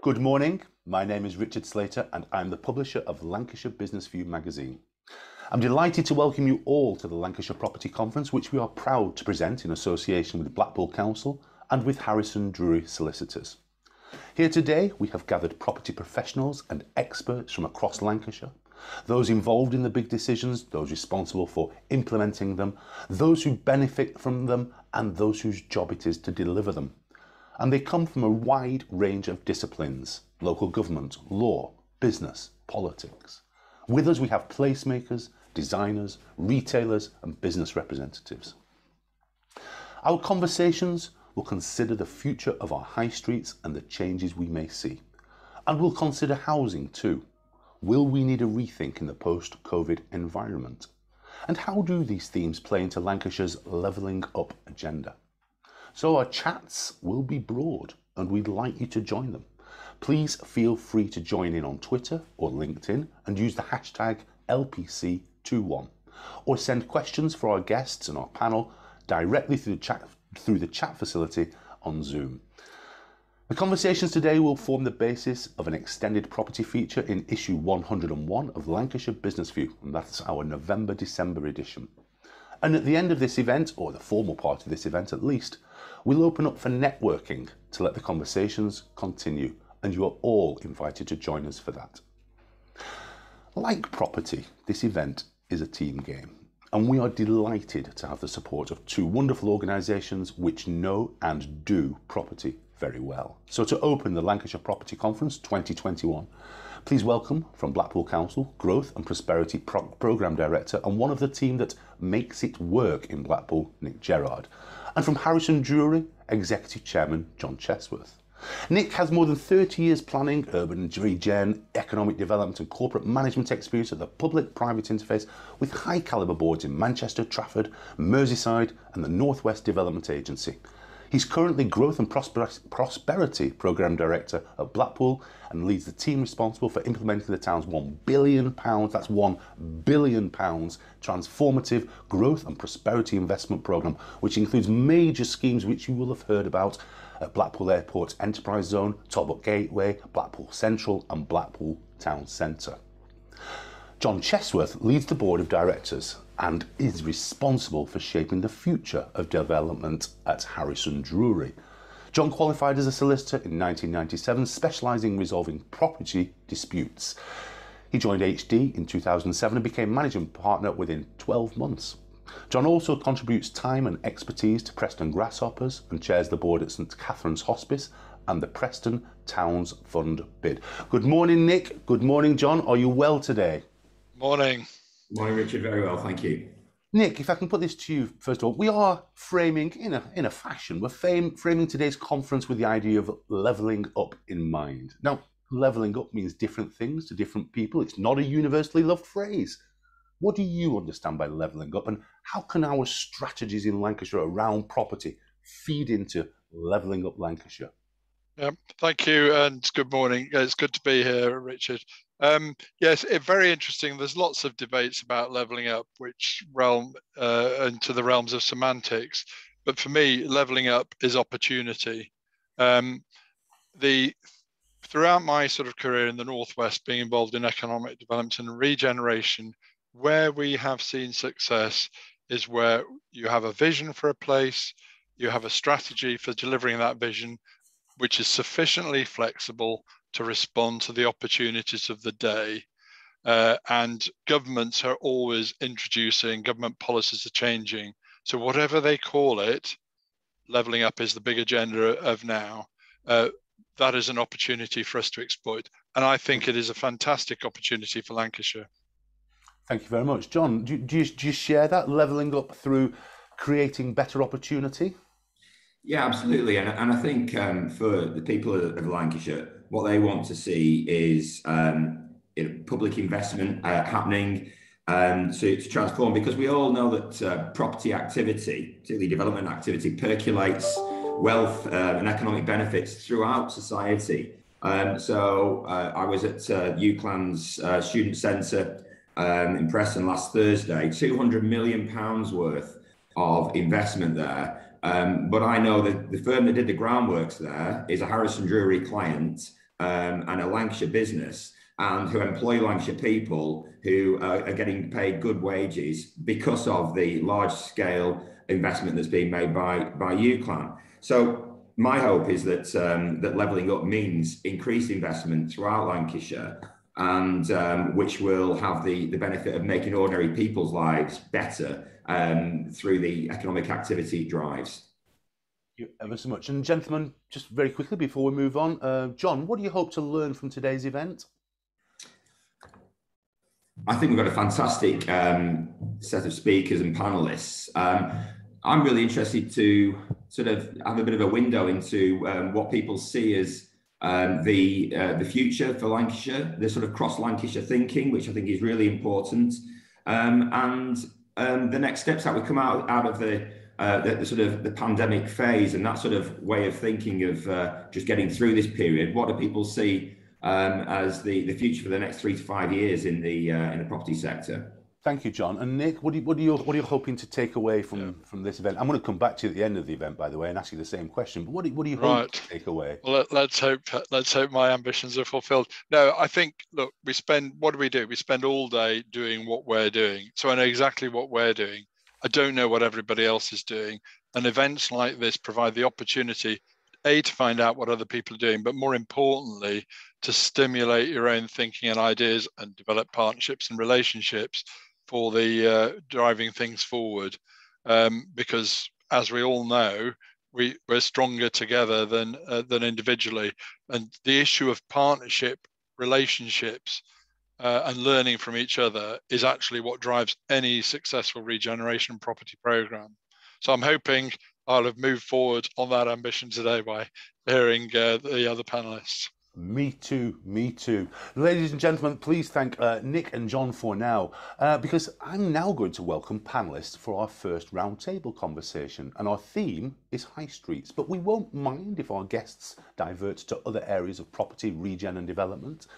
Good morning, my name is Richard Slater and I'm the publisher of Lancashire Business View magazine. I'm delighted to welcome you all to the Lancashire Property Conference, which we are proud to present in association with Blackpool Council and with Harrison Drury Solicitors. Here today we have gathered property professionals and experts from across Lancashire, those involved in the big decisions, those responsible for implementing them, those who benefit from them and those whose job it is to deliver them. And they come from a wide range of disciplines: local government, law, business, politics. With us we have placemakers, designers, retailers and business representatives. Our conversations will consider the future of our high streets and the changes we may see. And we'll consider housing too. Will we need a rethink in the post-COVID environment? And how do these themes play into Lancashire's levelling up agenda? So our chats will be broad and we'd like you to join them. Please feel free to join in on Twitter or LinkedIn and use the hashtag LPC21, or send questions for our guests and our panel directly through the chat facility on Zoom. The conversations today will form the basis of an extended property feature in issue 101 of Lancashire Business View, and that's our November-December edition. And at the end of this event, or the formal part of this event at least, we'll open up for networking to let the conversations continue, and you are all invited to join us for that. Like property, this event is a team game, and we are delighted to have the support of two wonderful organisations which know and do property very well. So to open the Lancashire Property Conference 2021, please welcome from Blackpool Council, Growth and Prosperity Programme Director and one of the team that makes it work in Blackpool, Nick Gerrard, and from Harrison Drury, Executive Chairman John Chesworth. Nick has more than 30 years planning, urban regen, economic development and corporate management experience at the public-private interface with high calibre boards in Manchester, Trafford, Merseyside and the North West Development Agency. He's currently Growth and Prosperity Programme Director at Blackpool and leads the team responsible for implementing the town's £1 billion, that's £1 billion, transformative growth and prosperity investment programme, which includes major schemes which you will have heard about at Blackpool Airport's Enterprise Zone, Talbot Gateway, Blackpool Central and Blackpool Town Centre. John Chesworth leads the board of directors and is responsible for shaping the future of development at Harrison Drury. John qualified as a solicitor in 1997, specialising in resolving property disputes. He joined HD in 2007 and became managing partner within 12 months. John also contributes time and expertise to Preston Grasshoppers and chairs the board at St Catherine's Hospice and the Preston Towns Fund bid. Good morning, Nick. Good morning, John. Are you well today? Morning. Morning, Richard. Very well, thank you. Nick, if I can put this to you, first of all, we are framing, in a fashion, we're framing today's conference with the idea of levelling up in mind. Now, levelling up means different things to different people. It's not a universally loved phrase. What do you understand by levelling up, and how can our strategies in Lancashire around property feed into levelling up Lancashire? Yeah, thank you and good morning. It's good to be here, Richard. Yes, very interesting. There's lots of debates about levelling up, which realm into the realms of semantics. But for me, levelling up is opportunity. Throughout my sort of career in the Northwest, being involved in economic development and regeneration, where we have seen success is where you have a vision for a place, you have a strategy for delivering that vision, which is sufficiently flexible to respond to the opportunities of the day. And governments are always introducing, government policies are changing. So whatever they call it, levelling up is the big agenda of now. That is an opportunity for us to exploit. And I think it is a fantastic opportunity for Lancashire. Thank you very much. John, do you share that, levelling up through creating better opportunity? Yeah, absolutely. And I think for the people of Lancashire, what they want to see is public investment happening to transform, because we all know that property activity, particularly development activity, percolates wealth and economic benefits throughout society. So I was at UCLAN's Student Centre in Preston last Thursday, £200 million worth of investment there. But I know that the firm that did the groundworks there is a Harrison Drury client, and a Lancashire business, and who employ Lancashire people who are getting paid good wages because of the large scale investment that's being made by UCLan. So my hope is that that levelling up means increased investment throughout Lancashire, and which will have the benefit of making ordinary people's lives better through the economic activity drives. Thank you ever so much. And gentlemen, just very quickly before we move on, John, what do you hope to learn from today's event? I think we've got a fantastic set of speakers and panelists. I'm really interested to sort of have a bit of a window into what people see as the future for Lancashire, the sort of cross-Lancashire thinking, which I think is really important, and the next steps that we come out of the sort of the pandemic phase and that sort of way of thinking of just getting through this period. What do people see as the future for the next 3 to 5 years in the property sector? Thank you, John. And Nick, what are you hoping to take away from this event? I'm going to come back to you at the end of the event, by the way, and ask you the same question. But what do you hope to take away? Well, let's hope my ambitions are fulfilled. No, I think, look, what do? We spend all day doing what we're doing. So I know exactly what we're doing. I don't know what everybody else is doing. And events like this provide the opportunity, A, to find out what other people are doing, but more importantly, to stimulate your own thinking and ideas and develop partnerships and relationships for the driving things forward. Because as we all know, we're stronger together than individually. And the issue of partnership, relationships, and learning from each other is actually what drives any successful regeneration property program. So I'm hoping I'll have moved forward on that ambition today by hearing the other panelists. Me too, me too. Ladies and gentlemen, please thank Nick and John for now, because I'm now going to welcome panellists for our first roundtable conversation. And our theme is high streets, but we won't mind if our guests divert to other areas of property, regen and development.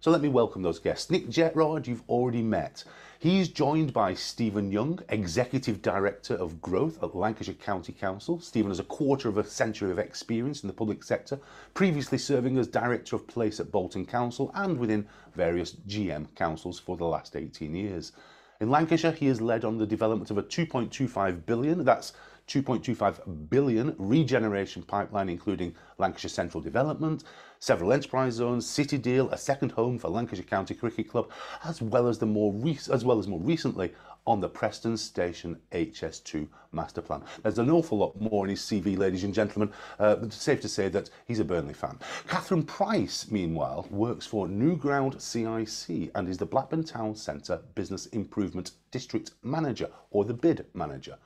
So let me welcome those guests. Nick Jetrard, you've already met. He's joined by Stephen Young, Executive Director of Growth at Lancashire County Council. Stephen has a quarter of a century of experience in the public sector, previously serving as Director of Place at Bolton Council and within various GM councils for the last 18 years. In Lancashire, he has led on the development of a 2.25 billion, that's 2.25 billion regeneration pipeline, including Lancashire Central Development, several enterprise zones, City Deal, a second home for Lancashire County Cricket Club, as well as more recently on the Preston Station HS2 master plan. There's an awful lot more in his CV, ladies and gentlemen, but it's safe to say that he's a Burnley fan. Catherine Price, meanwhile, works for New Ground CIC and is the Blackburn Town Centre Business Improvement District Manager, or the BID Manager.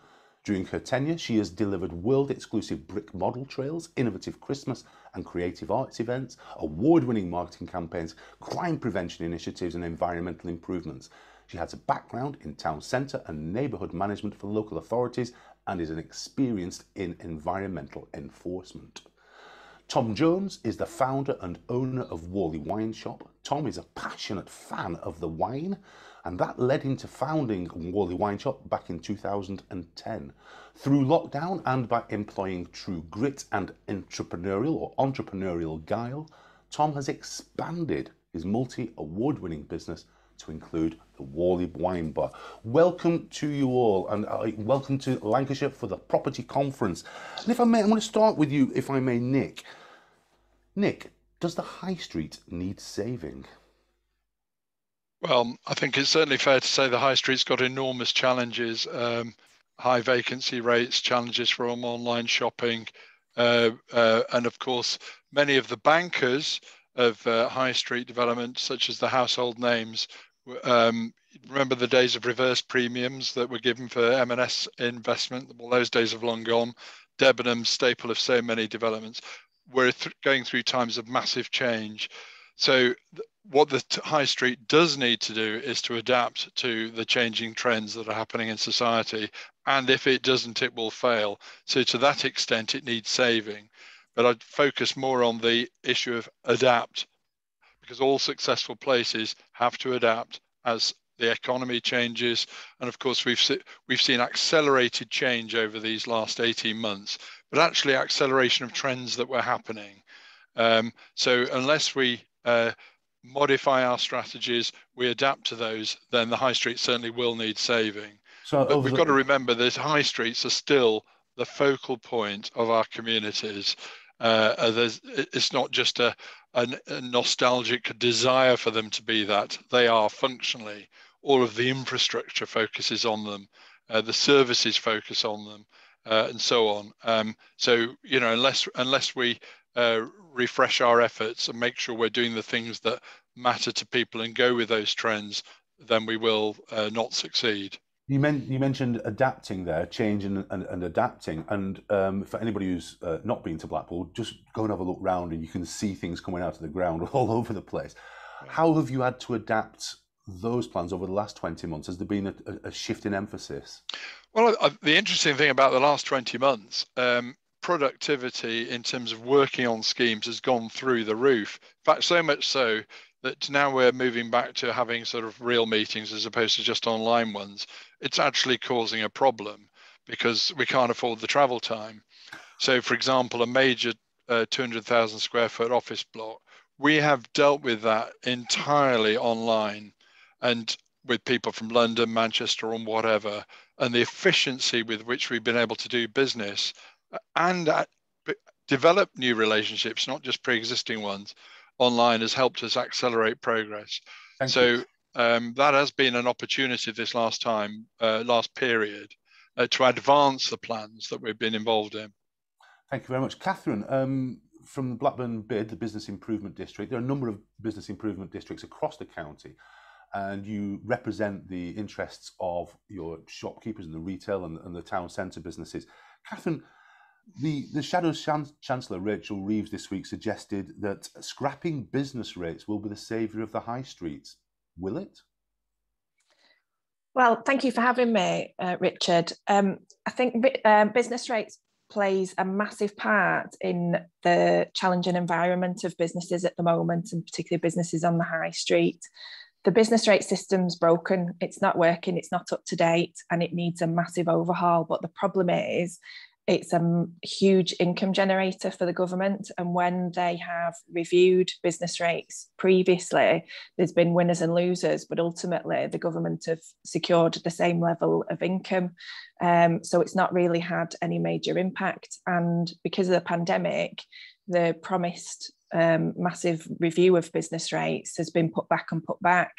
During her tenure, she has delivered world-exclusive brick model trails, innovative Christmas and creative arts events, award-winning marketing campaigns, crime prevention initiatives and environmental improvements. She has a background in town centre and neighbourhood management for local authorities and is an experienced in environmental enforcement. Tom Jones is the founder and owner of Worley Wine Shop. Tom is a passionate fan of the wine, and that led him to founding Worley Wine Shop back in 2010. Through lockdown and by employing true grit and entrepreneurial guile, Tom has expanded his multi-award-winning business to include the Worley Wine Bar. Welcome to you all, and welcome to Lancashire for the Property Conference. And if I may, I'm going to start with you, if I may, Nick. Nick, does the High Street need saving? Well, I think it's certainly fair to say the High Street's got enormous challenges, high vacancy rates, challenges from online shopping, and of course, many of the bankers of High Street development, such as the household names, remember the days of reverse premiums that were given for M&S investment? Well, those days have long gone. Debenham, staple of so many developments. We're going through times of massive change. So what the High Street does need to do is to adapt to the changing trends that are happening in society. And if it doesn't, it will fail. So to that extent, it needs saving. But I'd focus more on the issue of adapt, because all successful places have to adapt as the economy changes. And of course, we've seen accelerated change over these last 18 months, but actually acceleration of trends that were happening. So unless we modify our strategies, we adapt to those, then the high street certainly will need saving. But we've got to remember that high streets are still the focal point of our communities. It's not just a nostalgic desire for them to be that. They are functionally. All of the infrastructure focuses on them, the services focus on them, and so on. So, you know, unless we refresh our efforts and make sure we're doing the things that matter to people and go with those trends, then we will not succeed. You mentioned adapting there, changing and adapting. And for anybody who's not been to Blackpool, just go and have a look round and you can see things coming out of the ground all over the place. How have you had to adapt those plans over the last 20 months? Has there been a shift in emphasis? Well, the interesting thing about the last 20 months, productivity in terms of working on schemes has gone through the roof. In fact, so much so that now we're moving back to having sort of real meetings as opposed to just online ones. It's actually causing a problem because we can't afford the travel time. So, for example, a major 200,000 square foot office block, we have dealt with that entirely online and with people from London, Manchester, and whatever. And the efficiency with which we've been able to do business and develop new relationships, not just pre-existing ones, online has helped us accelerate progress. That has been an opportunity this last period to advance the plans that we've been involved in. Thank you very much. Catherine, from the Blackburn BID, the Business Improvement District, there are a number of business improvement districts across the county, and you represent the interests of your shopkeepers and the retail and the town centre businesses. Catherine, the Shadows Chancellor, Rachel Reeves, this week suggested that scrapping business rates will be the saviour of the high streets. Will it? Well, thank you for having me, Richard. I think business rates plays a massive part in the challenging environment of businesses at the moment, and particularly businesses on the high street. The business rate system's broken, it's not working, it's not up to date, and it needs a massive overhaul. But the problem is, it's a huge income generator for the government. And when they have reviewed business rates previously, there's been winners and losers, but ultimately the government have secured the same level of income. So it's not really had any major impact. And because of the pandemic, the promised massive review of business rates has been put back.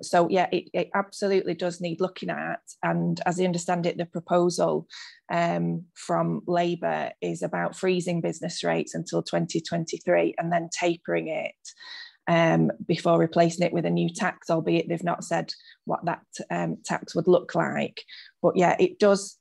So yeah, it absolutely does need looking at. And as I understand it, the proposal from Labour is about freezing business rates until 2023 and then tapering it before replacing it with a new tax, albeit they've not said what that tax would look like. But yeah, it does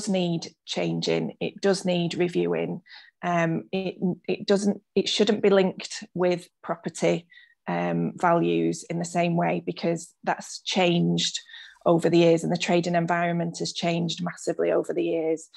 need changing. It does need reviewing. It shouldn't be linked with property values in the same way, because that's changed over the years and the trading environment has changed massively over the years.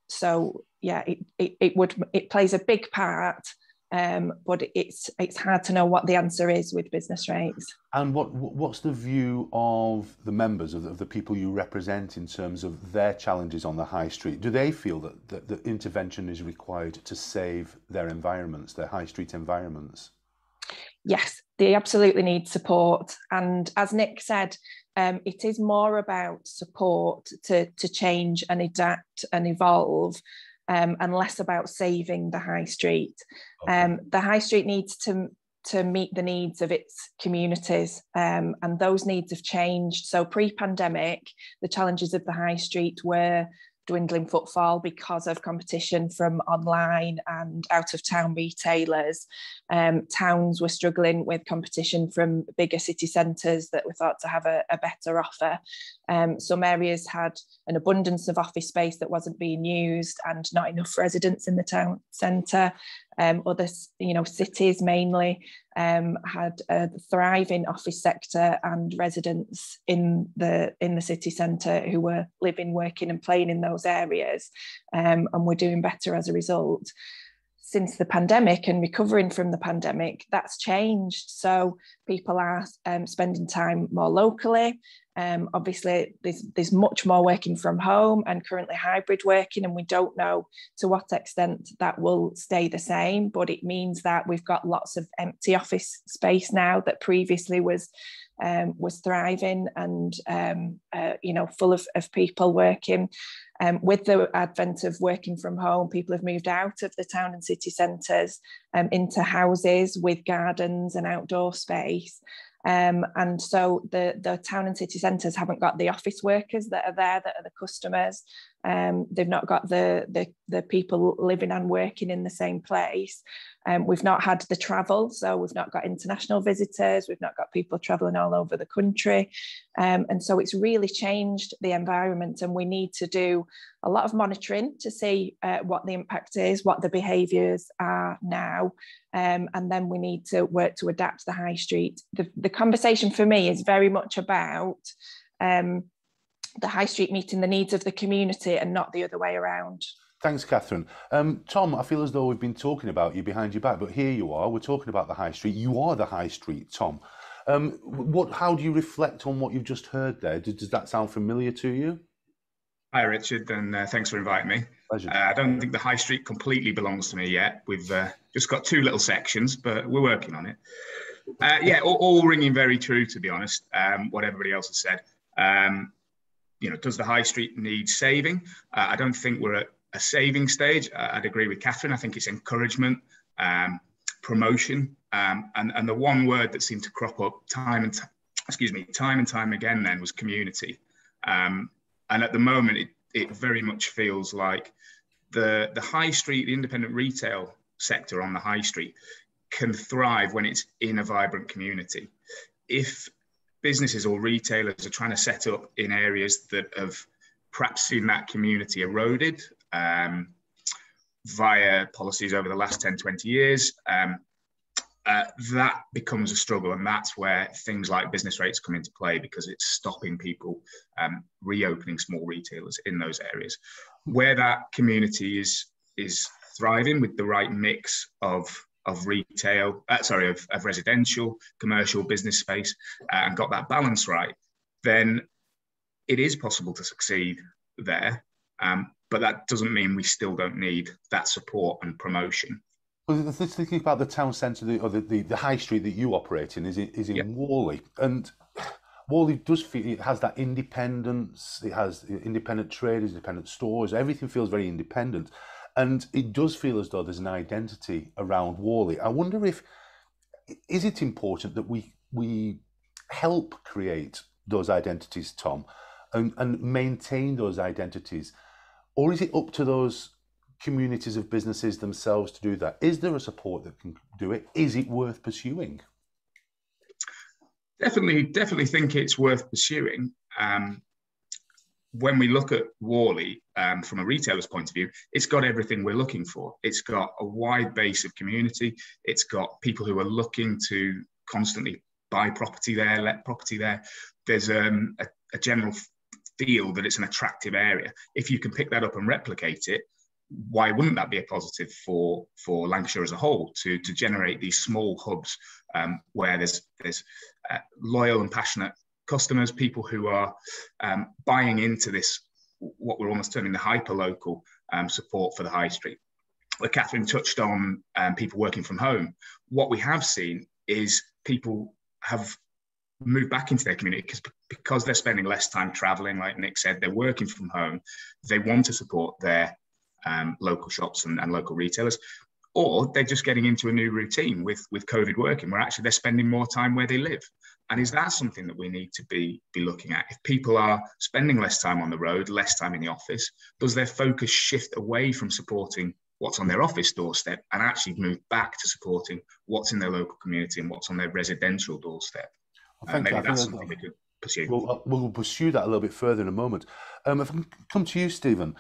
So yeah, it plays a big part, but it's hard to know what the answer is with business rates. And what's the view of the members of the people you represent in terms of their challenges on the high street? Do they feel that the intervention is required to save their environments, their high street environments? Yes, they absolutely need support. And as Nick said, it is more about support to change and adapt and evolve, and less about saving the high street. Okay. The high street needs to meet the needs of its communities, and those needs have changed. So pre-pandemic, the challenges of the high street were dwindling footfall because of competition from online and out-of-town retailers. Towns were struggling with competition from bigger city centres that were thought to have a better offer. Some areas had an abundance of office space that wasn't being used and not enough residents in the town centre. Other, cities mainly had a thriving office sector and residents in the city centre who were living, working and playing in those areas, and were doing better as a result. Since the pandemic and recovering from the pandemic, that's changed. So people are spending time more locally. Obviously, there's much more working from home and currently hybrid working, and we don't know to what extent that will stay the same, but it means that we've got lots of empty office space now that previously was thriving and full of people working. With the advent of working from home, people have moved out of the town and city centres into houses with gardens and outdoor space. And so the town and city centres haven't got the office workers that are there, that are the customers. They've not got the people living and working in the same place. We've not had the travel, so we've not got international visitors, we've not got people travelling all over the country. And so it's really changed the environment, and we need to do a lot of monitoring to see what the impact is, what the behaviours are now, and then we need to work to adapt the high street. The conversation for me is very much about the high street meeting the needs of the community and not the other way around. Thanks, Catherine. Tom, I feel as though we've been talking about you behind your back, but here you are, we're talking about the high street. You are the high street, Tom. How do you reflect on what you've just heard there? Does that sound familiar to you? Hi, Richard, and thanks for inviting me. Pleasure. I don't think the high street completely belongs to me yet. We've just got 2 little sections, but we're working on it. All ringing very true, to be honest, what everybody else has said. Does the high street need saving? I don't think we're at a saving stage. I'd agree with Catherine. I think it's encouragement, promotion, and the one word that seemed to crop up time and time again then was community. And at the moment, it very much feels like the high street, the independent retail sector on the high street can thrive when it's in a vibrant community. If businesses or retailers are trying to set up in areas that have perhaps seen that community eroded via policies over the last 10, 20 years, that becomes a struggle. And that's where things like business rates come into play, because it's stopping people reopening small retailers in those areas. Where that community is thriving with the right mix of residential, commercial, business space, and got that balance right, then it is possible to succeed there. But that doesn't mean we still don't need that support and promotion. Well, thinking about the town centre or the high street that you operate in is in Whalley, and Whalley does feel it has that independence. It has independent traders, independent stores. Everything feels very independent. And it does feel as though there's an identity around Whalley. I wonder is it important that we help create those identities, Tom, and maintain those identities? Or is it up to those communities of businesses themselves to do that? Is there a support that can do it? Is it worth pursuing? Definitely think it's worth pursuing. When we look at Whalley, from a retailer's point of view, it's got everything we're looking for. It's got a wide base of community. It's got people who are looking to constantly buy property there, let property there. There's a general feel that it's an attractive area. If you can pick that up and replicate it, why wouldn't that be a positive for Lancashire as a whole, to generate these small hubs where there's loyal and passionate customers, people who are buying into this, what we're almost terming the hyper-local support for the high street. Like Catherine touched on people working from home. What we have seen is people have moved back into their community because they're spending less time travelling, like Nick said, they're working from home. They want to support their local shops and local retailers, or they're just getting into a new routine with COVID working, where actually they're spending more time where they live. And is that something that we need to be looking at? If people are spending less time on the road, less time in the office, does their focus shift away from supporting what's on their office doorstep and actually move back to supporting what's in their local community and what's on their residential doorstep? Maybe that's something we could pursue. We'll pursue that a little bit further in a moment. If I can come to you, Stephen,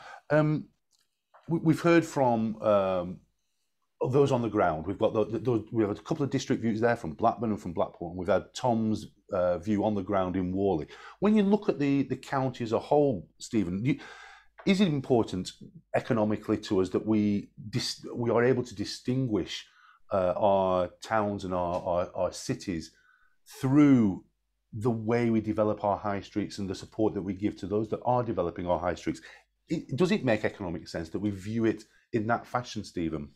we've heard from those on the ground. We have a couple of district views there from Blackburn and from Blackpool, and we've had Tom's view on the ground in Whalley. When you look at the county as a whole, Stephen, is it important economically to us that we are able to distinguish our towns and our cities through the way we develop our high streets and the support that we give to those that are developing our high streets. Does it make economic sense that we view it in that fashion, Stephen?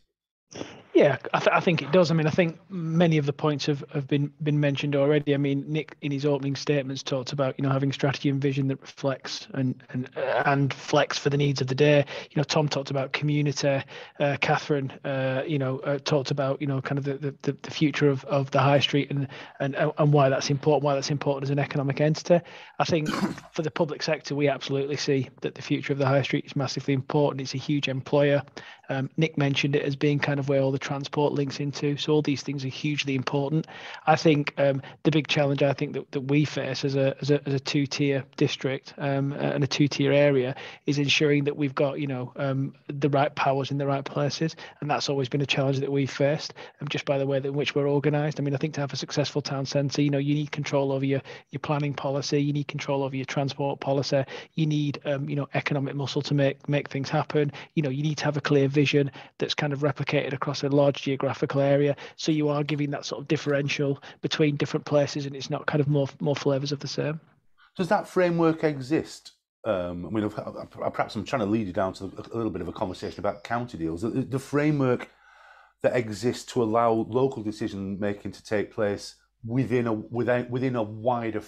Yeah, I think it does. I mean, I think many of the points have been mentioned already. I mean, Nick in his opening statements talked about, you know, having strategy and vision that reflects and flex for the needs of the day. You know, Tom talked about community. Catherine, talked about, you know, kind of the future of the high street and why that's important as an economic entity. I think for the public sector, we absolutely see that the future of the high street is massively important. It's a huge employer. Nick mentioned it as being kind of where all the transport links into. So all these things are hugely important. I think the big challenge I think that we face as a two-tier district and a two-tier area is ensuring that we've got, you know, the right powers in the right places. And that's always been a challenge that we've faced just by the way in which we're organised. I mean, I think to have a successful town centre, you know, you need control over your planning policy, you need control over your transport policy, you need, economic muscle to make things happen. You know, you need to have a clear vision that's kind of replicated across a large geographical area, so you are giving that sort of differential between different places, and it's not kind of more flavours of the same. Does that framework exist? Perhaps I'm trying to lead you down to a little bit of a conversation about county deals. The framework that exists to allow local decision making to take place within a wider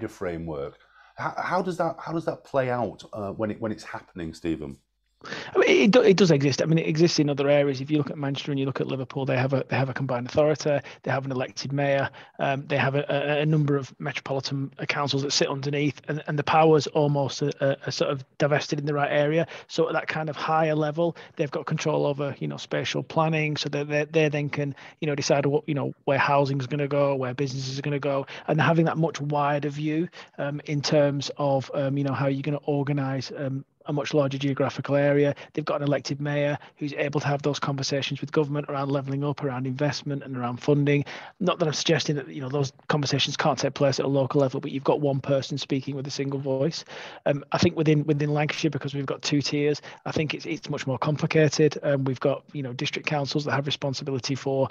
framework. How does that play out when it's happening, Stephen? I mean, it does exist. I mean, it exists in other areas. If you look at Manchester and you look at Liverpool, they have a combined authority. They have an elected mayor. They have a number of metropolitan councils that sit underneath, and the powers almost are sort of divested in the right area. So at that kind of higher level, they've got control over, you know, spatial planning, so that they then can, you know, decide what, you know, where housing is going to go, where businesses are going to go, and having that much wider view in terms of how you're going to organise a much larger geographical area. They've got an elected mayor who's able to have those conversations with government around levelling up, around investment and around funding. Not that I'm suggesting that, you know, those conversations can't take place at a local level, but you've got one person speaking with a single voice. I think within Lancashire, because we've got two tiers, I think it's much more complicated. We've got, you know, district councils that have responsibility for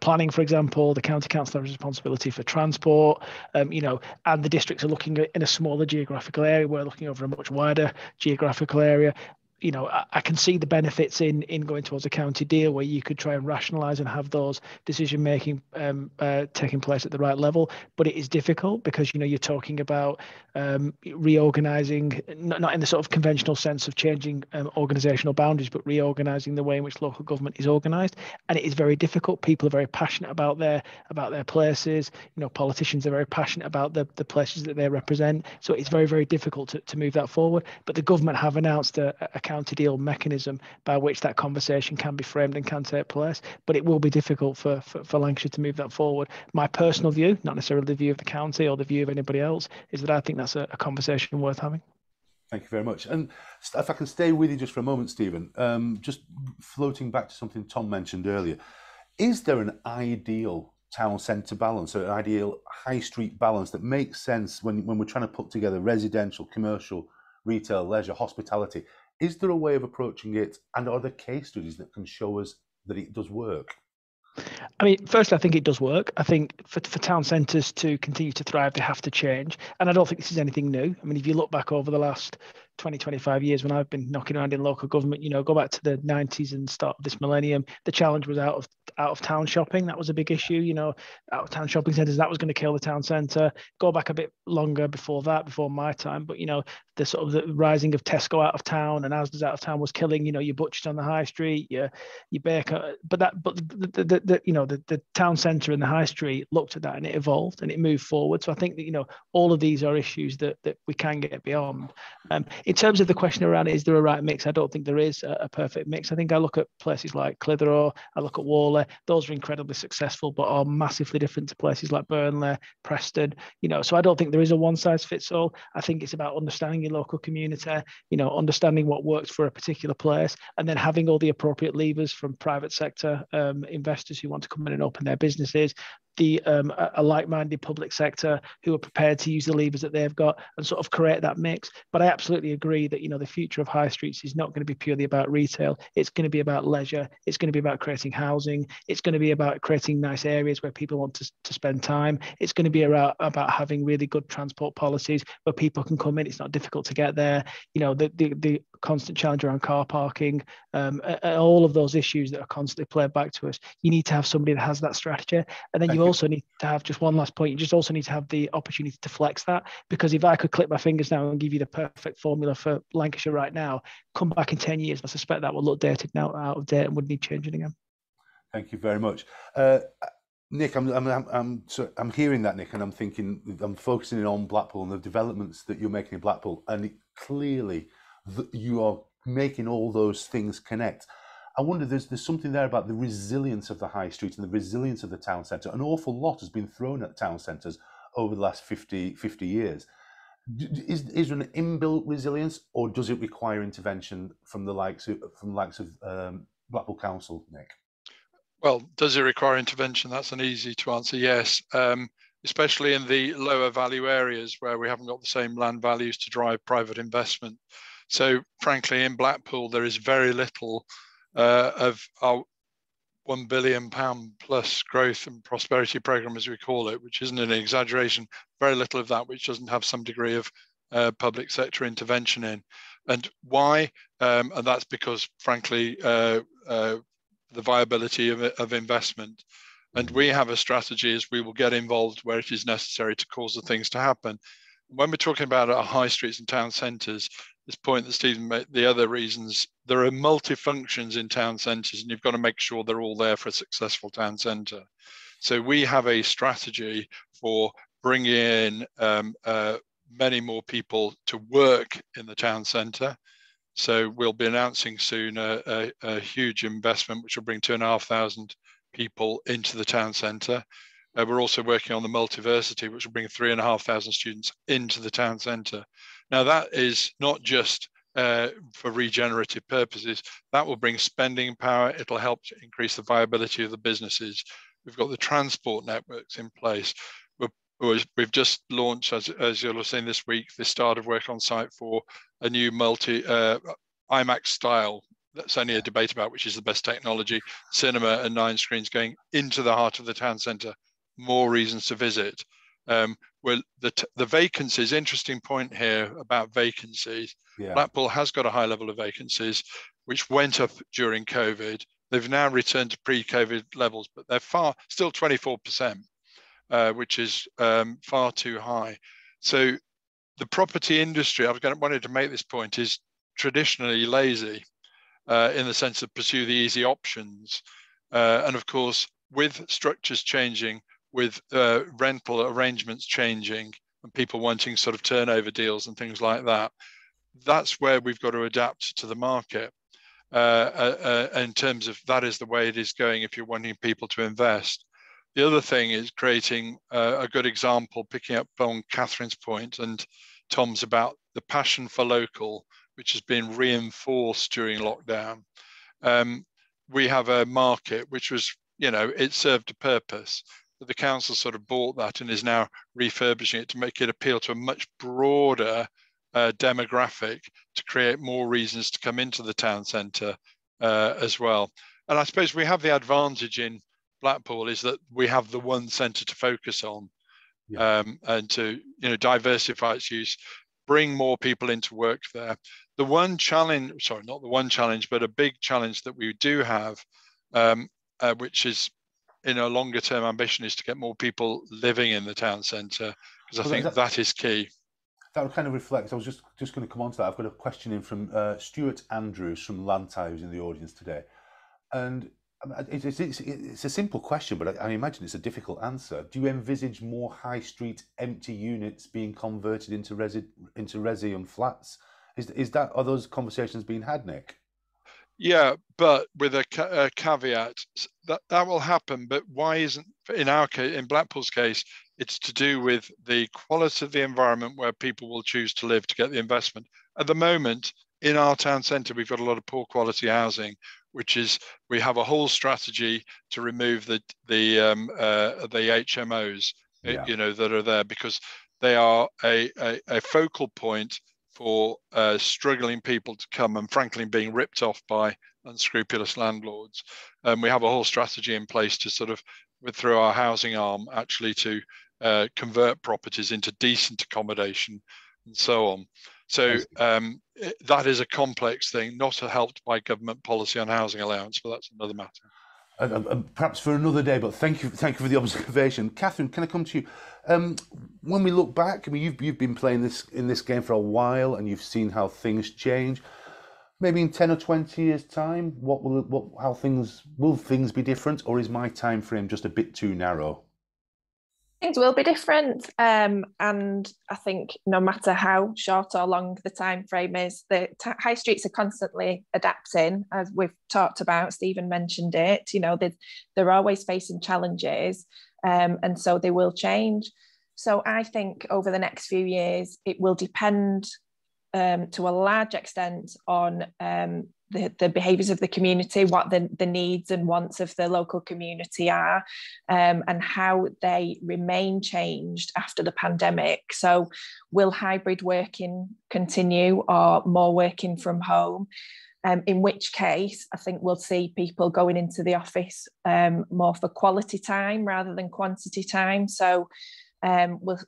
planning, for example. The county council has responsibility for transport, and the districts are looking at in a smaller geographical area. We're looking over a much wider geographical area. You know, I can see the benefits in going towards a county deal where you could try and rationalise and have those decision making taking place at the right level, but it is difficult because, you know, you're talking about reorganising, not in the sort of conventional sense of changing organisational boundaries, but reorganising the way in which local government is organised, and it is very difficult. People are very passionate about their places. You know, politicians are very passionate about the places that they represent, so it's very, very difficult to move that forward. But the government have announced a county deal mechanism by which that conversation can be framed and can take place, but it will be difficult for Lancashire to move that forward. My personal view, not necessarily the view of the county or the view of anybody else, is that I think that's a conversation worth having. Thank you very much. And if I can stay with you just for a moment, Stephen, just floating back to something Tom mentioned earlier, is there an ideal town centre balance or an ideal high street balance that makes sense when we're trying to put together residential, commercial, retail, leisure, hospitality? Is there a way of approaching it, and are there case studies that can show us that it does work? I mean, firstly, I think it does work. I think for town centres to continue to thrive, they have to change. And I don't think this is anything new. I mean, if you look back over the last 25 years when I've been knocking around in local government, you know, go back to the 90s and start of this millennium, the challenge was out of town shopping. That was a big issue, you know, out of town shopping centres, that was going to kill the town centre. Go back a bit longer before that, before my time, but, you know, the sort of the rising of Tesco out of town and Asda's out of town was killing, you know, your butchers on the high street, your baker, but the town centre and the high street looked at that and it evolved and it moved forward. So I think that, you know, all of these are issues that we can get beyond. In terms of the question around, is there a right mix? I don't think there is a perfect mix. I think I look at places like Clitheroe, I look at Whalley, those are incredibly successful, but are massively different to places like Burnley, Preston, you know, so I don't think there is a one size fits all. I think it's about understanding your local community, you know, understanding what works for a particular place, and then having all the appropriate levers from private sector investors who want to come in and open their businesses, a like-minded public sector who are prepared to use the levers that they've got and sort of create that mix. But I absolutely agree that, the future of high streets is not going to be purely about retail. It's going to be about leisure. It's going to be about creating housing. It's going to be about creating nice areas where people want to spend time. It's going to be about having really good transport policies where people can come in. It's not difficult to get there. The constant challenge around car parking, all of those issues that are constantly played back to us. You need to have somebody that has that strategy. And then you also need to have, just one last point, you just also need to have the opportunity to flex that. Because if I could click my fingers now and give you the perfect formula for Lancashire right now, come back in 10 years, I suspect that will look dated now, out of date, and would need changing again. Thank you very much. Nick, I'm hearing that, Nick, and I'm thinking, I'm focusing on Blackpool and the developments that you're making in Blackpool, and clearly you are making all those things connect. I wonder, there's something there about the resilience of the high street and the resilience of the town centre. An awful lot has been thrown at town centres over the last 50 years. Is there an inbuilt resilience, or does it require intervention from the likes of Blackpool Council, Nick? Well, does it require intervention? That's an easy to answer yes, especially in the lower value areas where we haven't got the same land values to drive private investment. So frankly, in Blackpool, there is very little of our £1 billion plus growth and prosperity programme, as we call it, which isn't an exaggeration, very little of that which doesn't have some degree of public sector intervention in. And why? And that's because, frankly, the viability of investment. And we have a strategy as we will get involved where it is necessary to cause the things to happen. When we're talking about our high streets and town centres, this point that Stephen made, the other reasons, there are multi-functions in town centres, and you've got to make sure they're all there for a successful town centre. So we have a strategy for bringing in many more people to work in the town centre. So we'll be announcing soon a huge investment which will bring 2,500 people into the town centre. We're also working on the multiversity, which will bring 3,500 students into the town centre. Now that is not just for regenerative purposes. That will bring spending power. It'll help to increase the viability of the businesses. We've got the transport networks in place. We've just launched, as you'll have seen this week, the start of work on site for a new IMAX style. That's only a debate about which is the best technology, cinema and 9 screens going into the heart of the town centre. More reasons to visit. Well, the vacancies, interesting point here about vacancies. Yeah. Blackpool has got a high level of vacancies, which went up during COVID. They've now returned to pre-COVID levels, but they're still 24%, which is far too high. So the property industry, wanted to make this point, is traditionally lazy in the sense of pursue the easy options. And of course, with structures changing, with rental arrangements changing and people wanting sort of turnover deals and things like that, that's where we've got to adapt to the market in terms of that is the way it is going if you're wanting people to invest. The other thing is creating a good example, picking up on Catherine's point and Tom's about the passion for local, which has been reinforced during lockdown. We have a market which was, it served a purpose. But the council sort of bought that and is now refurbishing it to make it appeal to a much broader demographic to create more reasons to come into the town centre as well. And I suppose we have the advantage in Blackpool is that we have the one centre to focus on, and to diversify its use, bring more people into work there. The one challenge, sorry, not the one challenge, but a big challenge that we do have, which is in a longer term ambition, is to get more people living in the town centre, because I think that is key. That would kind of reflect, I was just going to come on to that. I've got a question in from Stuart Andrews from Lancashire, who's in the audience today. And it's a simple question, but I imagine it's a difficult answer. Do you envisage more high street empty units being converted into resi and flats? Are those conversations being had, Nick? Yeah, but with a caveat, that will happen. But why isn't, in our case, in Blackpool's case, it's to do with the quality of the environment where people will choose to live to get the investment. At the moment, in our town centre, we've got a lot of poor quality housing, which is, we have a whole strategy to remove the HMOs, that are there, because they are a focal point for struggling people to come and frankly being ripped off by unscrupulous landlords. We have a whole strategy in place to sort of, through our housing arm, actually to convert properties into decent accommodation and so on. So that is a complex thing, not helped by government policy on housing allowance, but that's another matter. Perhaps for another day, but thank you for the observation. Catherine, can I come to you? When we look back, I mean, you've been playing in this game for a while, and you've seen how things change. Maybe in 10 or 20 years' time, will things be different, or is my time frame just a bit too narrow? Things will be different, and I think no matter how short or long the time frame is, the high streets are constantly adapting, as we've talked about. Stephen mentioned it. You know, they're always facing challenges, and so they will change. So I think over the next few years, it will depend to a large extent on the behaviours of the community, what the needs and wants of the local community are, and how they remain changed after the pandemic. So will hybrid working continue, or more working from home? In which case, I think we'll see people going into the office more for quality time rather than quantity time. So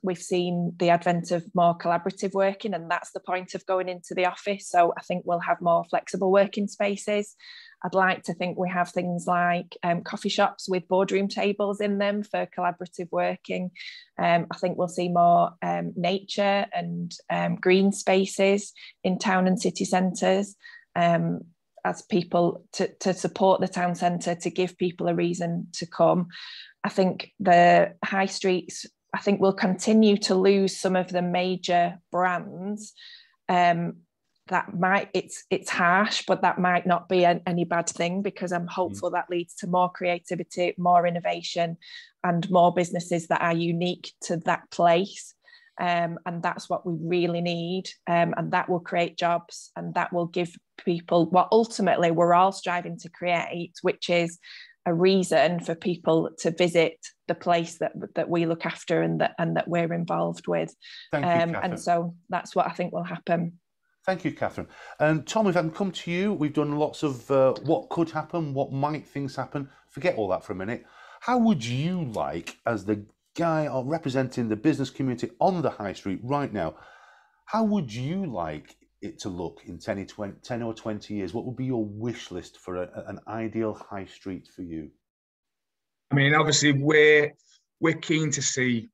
we've seen the advent of more collaborative working, and that's the point of going into the office. So I think we'll have more flexible working spaces. I'd like to think we have things like coffee shops with boardroom tables in them for collaborative working. I think we'll see more nature and green spaces in town and city centres, as people to support the town centre, to give people a reason to come. I think the high streets, I think we'll continue to lose some of the major brands. That might, it's harsh, but that might not be any bad thing, because I'm hopeful that leads to more creativity, more innovation, and more businesses that are unique to that place. And that's what we really need. And that will create jobs, and that will give people what ultimately we're all striving to create, which is a reason for people to visit the place that we look after and that we're involved with. Thank you, Catherine. And so that's what I think will happen. Thank you, Catherine. And Tom, if I can come to you, we've done lots of what could happen, what might things happen. Forget all that for a minute. How would you like, as the guy representing the business community on the high street right now, how would you like it to look in 10 or 20 years? What would be your wish list for an ideal high street for you? I mean, obviously, we're keen to see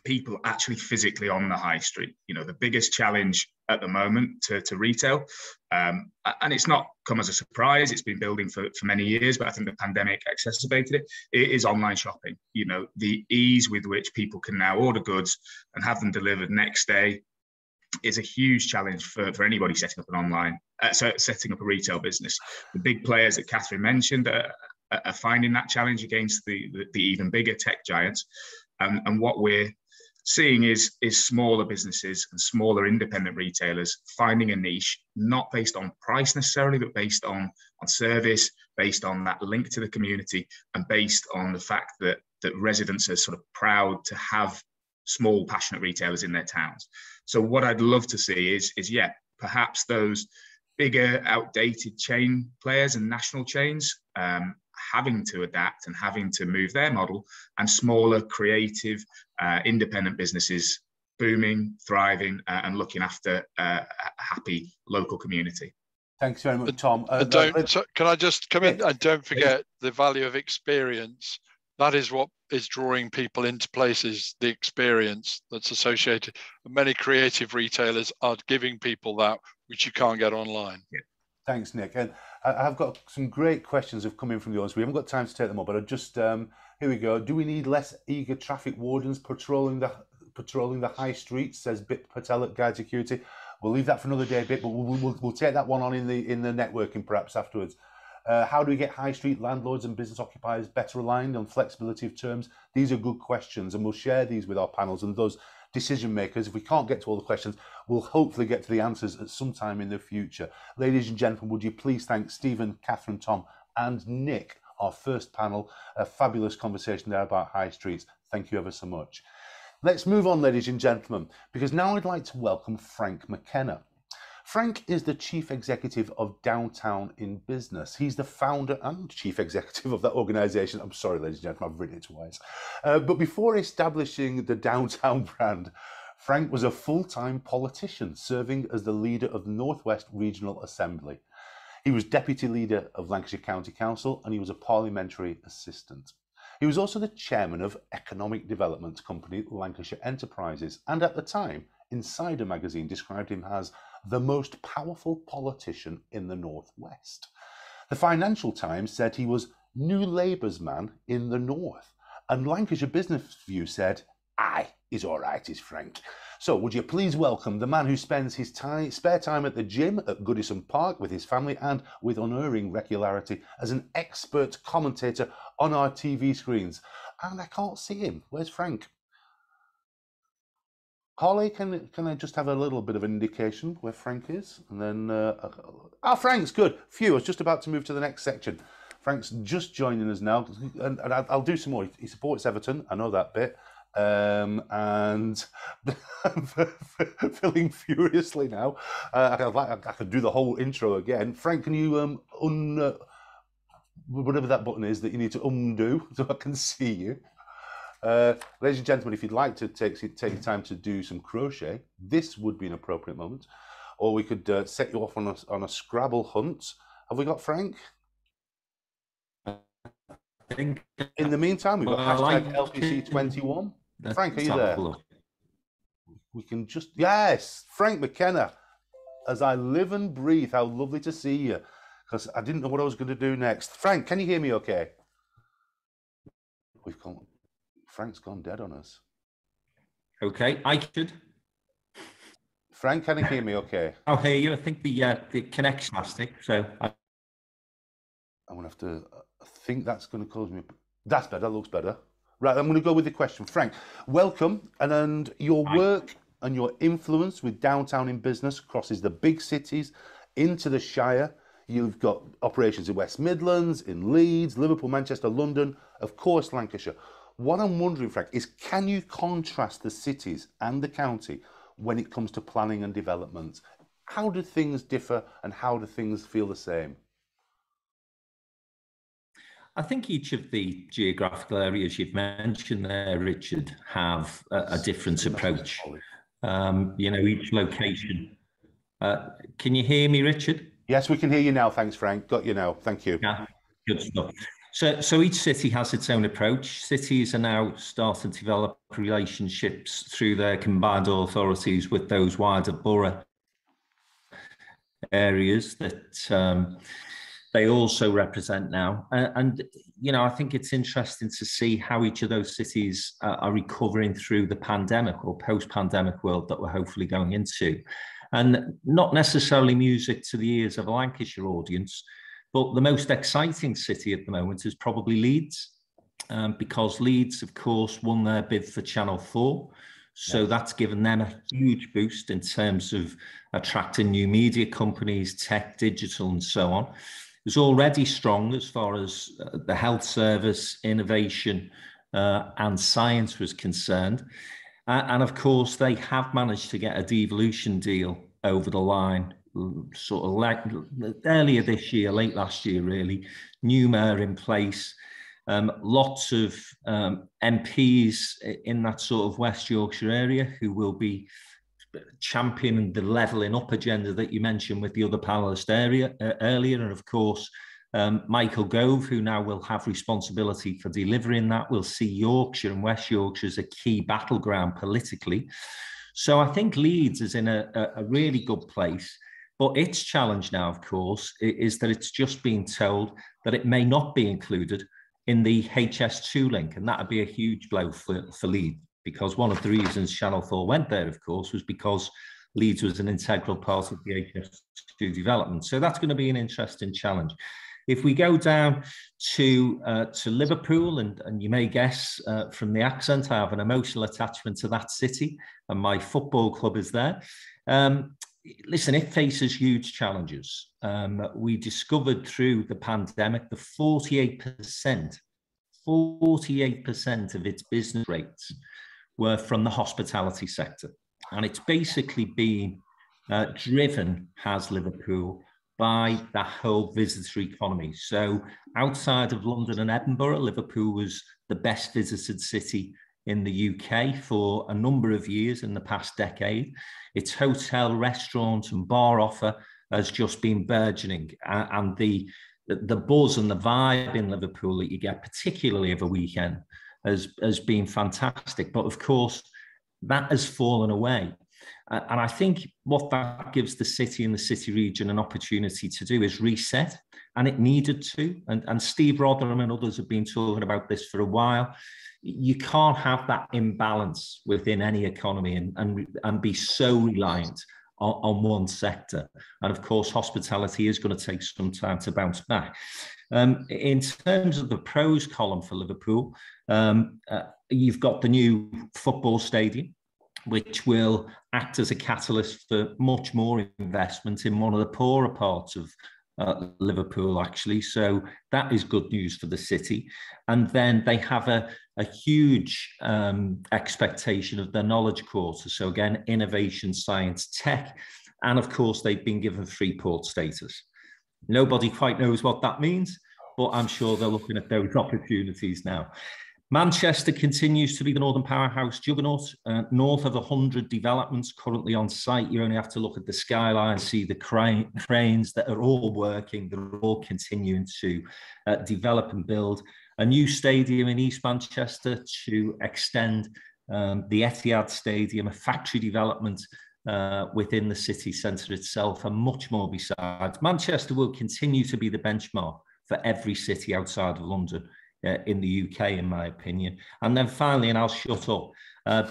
people actually physically on the high street. You know, the biggest challenge at the moment to retail, and it's not come as a surprise, it's been building for many years, but I think the pandemic exacerbated it is online shopping. You know, the ease with which people can now order goods and have them delivered next day is a huge challenge for anybody setting up an online, setting up a retail business. The big players that Catherine mentioned are finding that challenge against the even bigger tech giants. And what we're seeing is smaller businesses and smaller independent retailers finding a niche, not based on price necessarily, but based on service, based on that link to the community, and based on the fact that residents are sort of proud to have small, passionate retailers in their towns. So what I'd love to see is perhaps those bigger, outdated chain players and national chains having to adapt and having to move their model, and smaller, creative, independent businesses booming, thriving, and looking after a happy local community. Thanks very much, Tom. Can I just come in? And don't forget the value of experience. That is what is drawing people into places, the experience that's associated. And many creative retailers are giving people that, which you can't get online. Yeah. Thanks, Nick. And I've got some great questions have come in from the audience. We haven't got time to take them all, but I just here we go. Do we need less eager traffic wardens patrolling the high streets? Says Bit Patel at Guide Security. We'll leave that for another day, Bit, but we'll take that one on in the networking perhaps afterwards. How do we get high street landlords and business occupiers better aligned on flexibility of terms? These are good questions, and we'll share these with our panels and those decision makers. If we can't get to all the questions, we'll hopefully get to the answers at some time in the future. Ladies and gentlemen, would you please thank Stephen, Catherine, Tom and Nick, our first panel. A fabulous conversation there about high streets. Thank you ever so much. Let's move on, ladies and gentlemen, because now I'd like to welcome Frank McKenna. Frank is the Chief Executive of Downtown in Business. He's the founder and Chief Executive of that organisation. I'm sorry, ladies and gentlemen, I've written it twice. But before establishing the Downtown brand, Frank was a full-time politician serving as the leader of the North West Regional Assembly. He was Deputy Leader of Lancashire County Council and he was a Parliamentary Assistant. He was also the Chairman of economic development company Lancashire Enterprises, and at the time, Insider magazine described him as the most powerful politician in the North West. The Financial Times said he was New Labour's man in the North, and Lancashire Business View said, aye, he's all right, he's Frank. So would you please welcome the man who spends his spare time at the gym at Goodison Park with his family and with unerring regularity as an expert commentator on our TV screens. And I can't see him. Where's Frank? Holly, can I just have a little bit of an indication where Frank is? And then, Frank's good. Phew, I was just about to move to the next section. Frank's just joining us now, and I'll do some more. He supports Everton, I know that bit. And filling furiously now. I could do the whole intro again. Frank, can you whatever that button is that you need to undo so I can see you? Ladies and gentlemen, if you'd like to take time to do some crochet, this would be an appropriate moment. Or we could set you off on a Scrabble hunt. Have we got Frank? In the meantime, we've got hashtag LPC21. Frank, are you there? We can just, yes, Frank McKenna. As I live and breathe, how lovely to see you. Because I didn't know what I was going to do next. Frank, can you hear me okay? Frank's gone dead on us. Okay, I should. Frank, can you hear me okay? I'll hear you. I think the connect's plastic, so I'm going to have to, I think that's going to cause me, that's better, that looks better. Right, I'm going to go with the question. Frank, welcome, and your work and your influence with Downtown in Business crosses the big cities into the Shire. You've got operations in West Midlands, in Leeds, Liverpool, Manchester, London, of course, Lancashire. What I'm wondering, Frank, is can you contrast the cities and the county when it comes to planning and development? How do things differ and how do things feel the same? I think each of the geographical areas you've mentioned there, Richard, have a different approach. Each location. Can you hear me, Richard? Yes, we can hear you now. Thanks, Frank. Got you now. Thank you. Yeah, good stuff. So each city has its own approach. Cities are now starting to develop relationships through their combined authorities with those wider borough areas that they also represent now. And I think it's interesting to see how each of those cities are recovering through the pandemic or post-pandemic world that we're hopefully going into. And not necessarily music to the ears of a Lancashire audience, but the most exciting city at the moment is probably Leeds, because Leeds, of course, won their bid for Channel 4. So that's given them a huge boost in terms of attracting new media companies, tech, digital, and so on. It was already strong as far as the health service, innovation, and science was concerned. And of course, they have managed to get a devolution deal over the line, sort of earlier this year, late last year, really. New mayor in place, lots of MPs in that sort of West Yorkshire area who will be championing the levelling up agenda that you mentioned with the other panellist earlier. And of course, Michael Gove, who now will have responsibility for delivering that, will see Yorkshire and West Yorkshire as a key battleground politically. So I think Leeds is in a really good place. But its challenge now, of course, is that it's just been told that it may not be included in the HS2 link. And that would be a huge blow for Leeds, because one of the reasons Channel 4 went there, of course, was because Leeds was an integral part of the HS2 development. So that's going to be an interesting challenge. If we go down to Liverpool, and you may guess from the accent, I have an emotional attachment to that city, and my football club is there. Listen, it faces huge challenges. We discovered through the pandemic the 48% of its business rates were from the hospitality sector. And it's basically been driven, has Liverpool, by the whole visitor economy. So outside of London and Edinburgh, Liverpool was the best visited city in the UK for a number of years in the past decade. Its hotel, restaurant and bar offer has just been burgeoning. And the buzz and the vibe in Liverpool that you get, particularly of a weekend, has been fantastic. But of course, that has fallen away. And I think what that gives the city and the city region an opportunity to do is reset, and it needed to. And Steve Rotherham and others have been talking about this for a while. You can't have that imbalance within any economy and be so reliant on one sector. And of course, hospitality is going to take some time to bounce back. In terms of the pros column for Liverpool, you've got the new football stadium, which will act as a catalyst for much more investment in one of the poorer parts of Liverpool, actually. So that is good news for the city. And then they have a huge expectation of their knowledge quarter. So again, innovation, science, tech. And of course, they've been given free port status. Nobody quite knows what that means, but I'm sure they're looking at those opportunities now. Manchester continues to be the Northern Powerhouse juggernaut. North of 100 developments currently on site. You only have to look at the skyline, see the cranes that are all working. They're all continuing to develop and build. A new stadium in East Manchester to extend the Etihad Stadium, a factory development within the city centre itself, and much more besides. Manchester will continue to be the benchmark for every city outside of London in the UK, in my opinion. And then finally, and I'll shut up,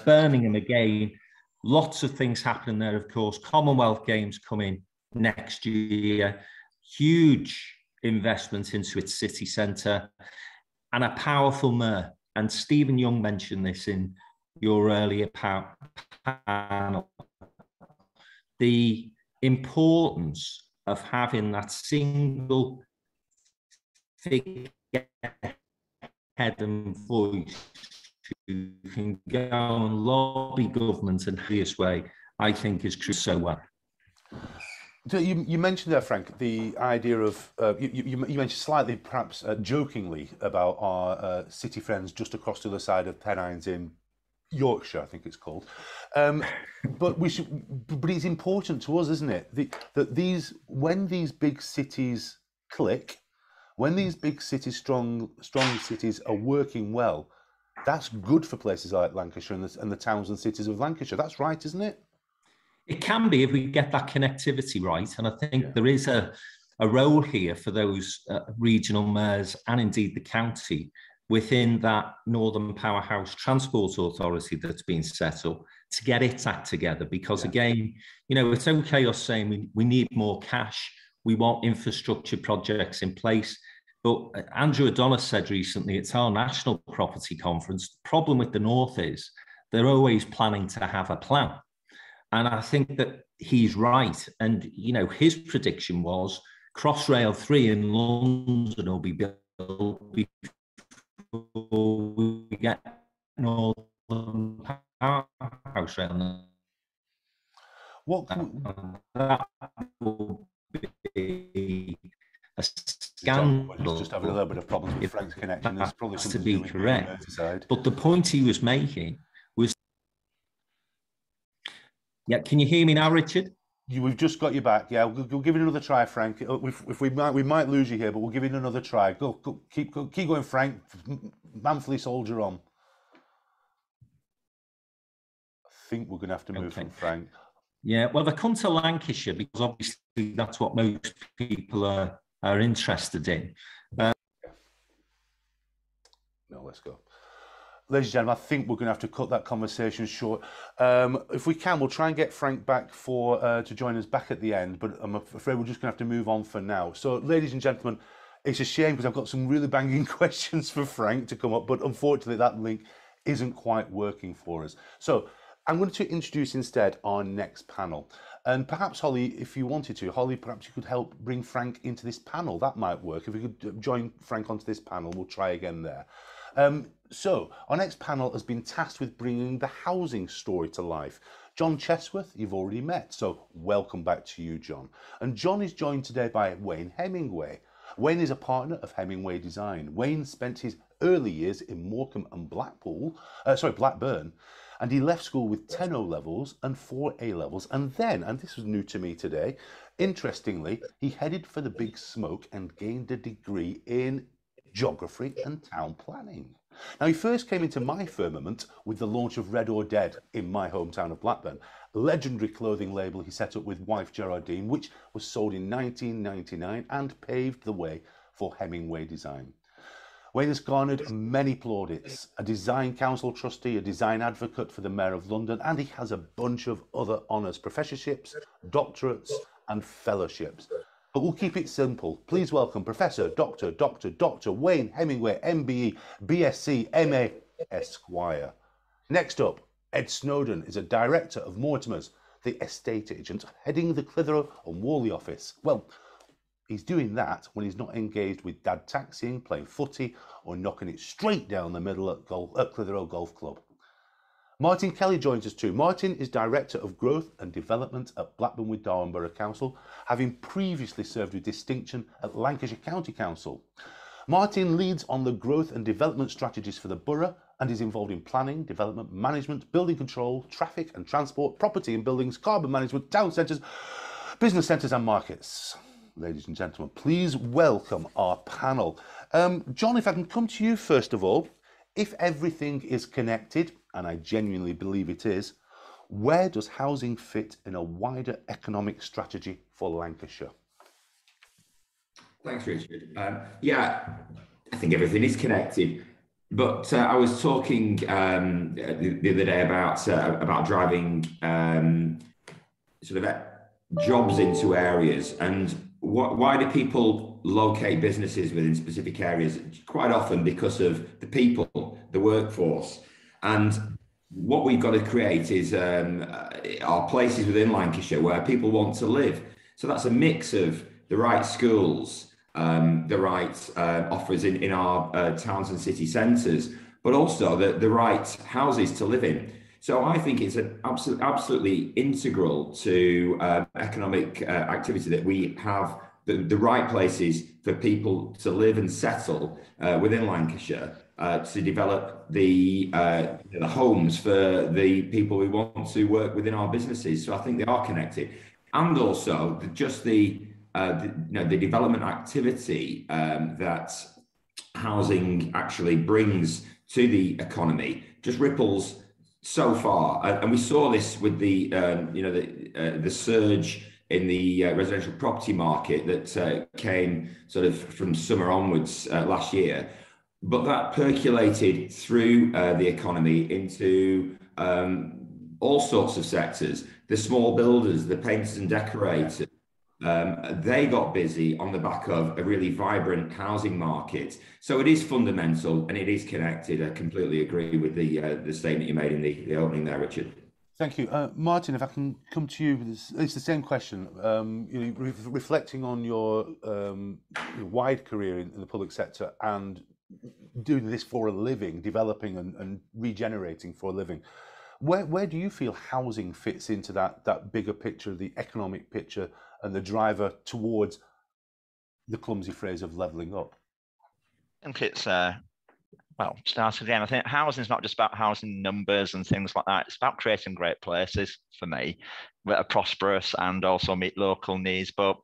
Birmingham again, lots of things happening there, of course. Commonwealth Games coming next year, huge investment into its city centre, and a powerful mayor. And Stephen Young mentioned this in your earlier panel. The importance of having that single figure head and voice who can go and lobby government in this way, I think is true so well. You mentioned there, Frank, the idea of, you mentioned slightly, perhaps jokingly, about our city friends just across the other side of Pennines in Yorkshire, I think it's called. But it's important to us, isn't it, that when these big cities click, when these big cities, strong cities are working well, that's good for places like Lancashire and the towns and cities of Lancashire. That's right, isn't it? It can be if we get that connectivity right. And I think there is a role here for those regional mayors and indeed the county within that Northern Powerhouse Transport Authority that's been set up to get its act together. Because again, it's okay us saying we need more cash. We want infrastructure projects in place. But Andrew Adonis said recently, it's our national property conference. The problem with the North is they're always planning to have a plan. And I think that he's right. And, his prediction was Crossrail 3 in London will be built before we get Northern Powerhouse Rail. That will be a scandal. We're just having a little bit of problems with Frank's connection. That's probably to be correct. But the point he was making was, can you hear me now, Richard? We've just got you back. Yeah, we'll give it another try, Frank. If we might lose you here, but we'll give it another try. Keep going, Frank. Manfully soldier on. I think we're going to have to move from Frank. Yeah, well, they come to Lancashire because obviously that's what most people are interested in. No, let's go. Ladies and gentlemen, I think we're going to have to cut that conversation short. If we can, we'll try and get Frank back to join us back at the end, but I'm afraid we're just going to have to move on for now. So, ladies and gentlemen, it's a shame because I've got some really banging questions for Frank to come up, but unfortunately that link isn't quite working for us. So, I'm going to introduce instead our next panel. And perhaps, Holly, if you wanted to, perhaps you could help bring Frank into this panel. That might work. If we could join Frank onto this panel, we'll try again there. So our next panel has been tasked with bringing the housing story to life. John Chesworth, you've already met, so welcome back to you, John. And John is joined today by Wayne Hemingway. Wayne is a partner of Hemingway Design. Wayne spent his early years in Morecambe and Blackburn, and he left school with 10 O-levels and 4 A-levels, and then, and this was new to me today, interestingly, he headed for the big smoke and gained a degree in geography and town planning. Now, he first came into my firmament with the launch of Red or Dead in my hometown of Blackburn, a legendary clothing label he set up with wife Gerardine, which was sold in 1999 and paved the way for Hemingway Design. Wayne has garnered many plaudits, a design council trustee, a design advocate for the Mayor of London, and he has a bunch of other honours, professorships, doctorates and fellowships. But we'll keep it simple. Please welcome Professor Dr. Wayne Hemingway, MBE, BSc, MA, Esquire. Next up, Ed Snowden is a director of Mortimer's, the estate agent, heading the Clitheroe and Whalley office. Well, he's doing that when he's not engaged with dad taxiing, playing footy, or knocking it straight down the middle at Clitheroe Golf Club. Martin Kelly joins us too. Martin is Director of Growth and Development at Blackburn with Darwen Borough Council, having previously served with distinction at Lancashire County Council. Martin leads on the growth and development strategies for the borough and is involved in planning, development, management, building control, traffic and transport, property and buildings, carbon management, town centres, business centres and markets. Ladies and gentlemen, please welcome our panel. John, if I can come to you first of all, if everything is connected, and I genuinely believe it is, where does housing fit in a wider economic strategy for Lancashire? Thanks, Richard. Yeah, I think everything is connected. But I was talking the other day about driving sort of jobs into areas, and why do people locate businesses within specific areas? Quite often because of the people, the workforce. And what we've got to create is our places within Lancashire where people want to live. So that's a mix of the right schools, the right offers in our towns and city centres, but also the right houses to live in. So I think it's an absolutely integral to economic activity that we have the right places for people to live and settle within Lancashire, to develop the homes for the people who want to work within our businesses. So I think they are connected, and also just the development activity that housing actually brings to the economy just ripples so far, and we saw this with the surge in the residential property market that came sort of from summer onwards last year, but that percolated through the economy into all sorts of sectors. The small builders, the painters and decorators, they got busy on the back of a really vibrant housing market. So it is fundamental and it is connected. I completely agree with the statement you made in the opening there, Richard. Thank you. Martin, if I can come to you, it's the same question. Reflecting on your wide career in the public sector and doing this for a living, developing and regenerating for a living, where do you feel housing fits into that bigger picture, the economic picture, and the driver towards the clumsy phrase of levelling up? I think it's, start again. I think housing is not just about housing numbers and things like that. It's about creating great places for me that are prosperous and also meet local needs. But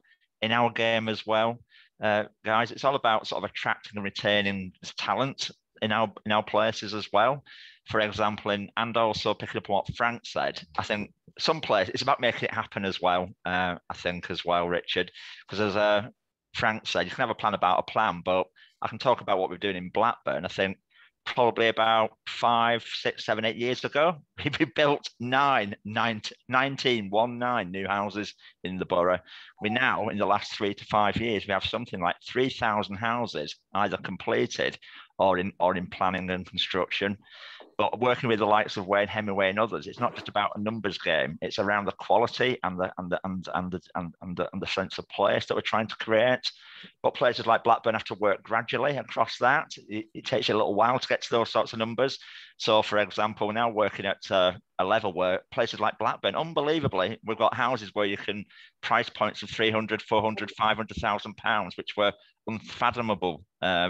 in our game as well, guys, it's all about sort of attracting and retaining talent in our places as well. For example, and also picking up on what Frank said, I think some places, it's about making it happen as well, I think as well, Richard, because as Frank said, you can have a plan about a plan, but I can talk about what we're doing in Blackburn. I think probably about 5, 6, 7, 8 years ago, we built 19 new houses in the borough. We now, in the last 3 to 5 years, we have something like 3,000 houses either completed or in planning and construction. working with the likes of Wayne Hemingway and others, it's not just about a numbers game. It's around the quality and the sense of place that we're trying to create. But places like Blackburn have to work gradually across that. It takes you a little while to get to those sorts of numbers. So, for example, we're now working at a level where places like Blackburn, unbelievably, we've got houses where you can price points of 300, 400, 500,000 pounds, which were unfathomable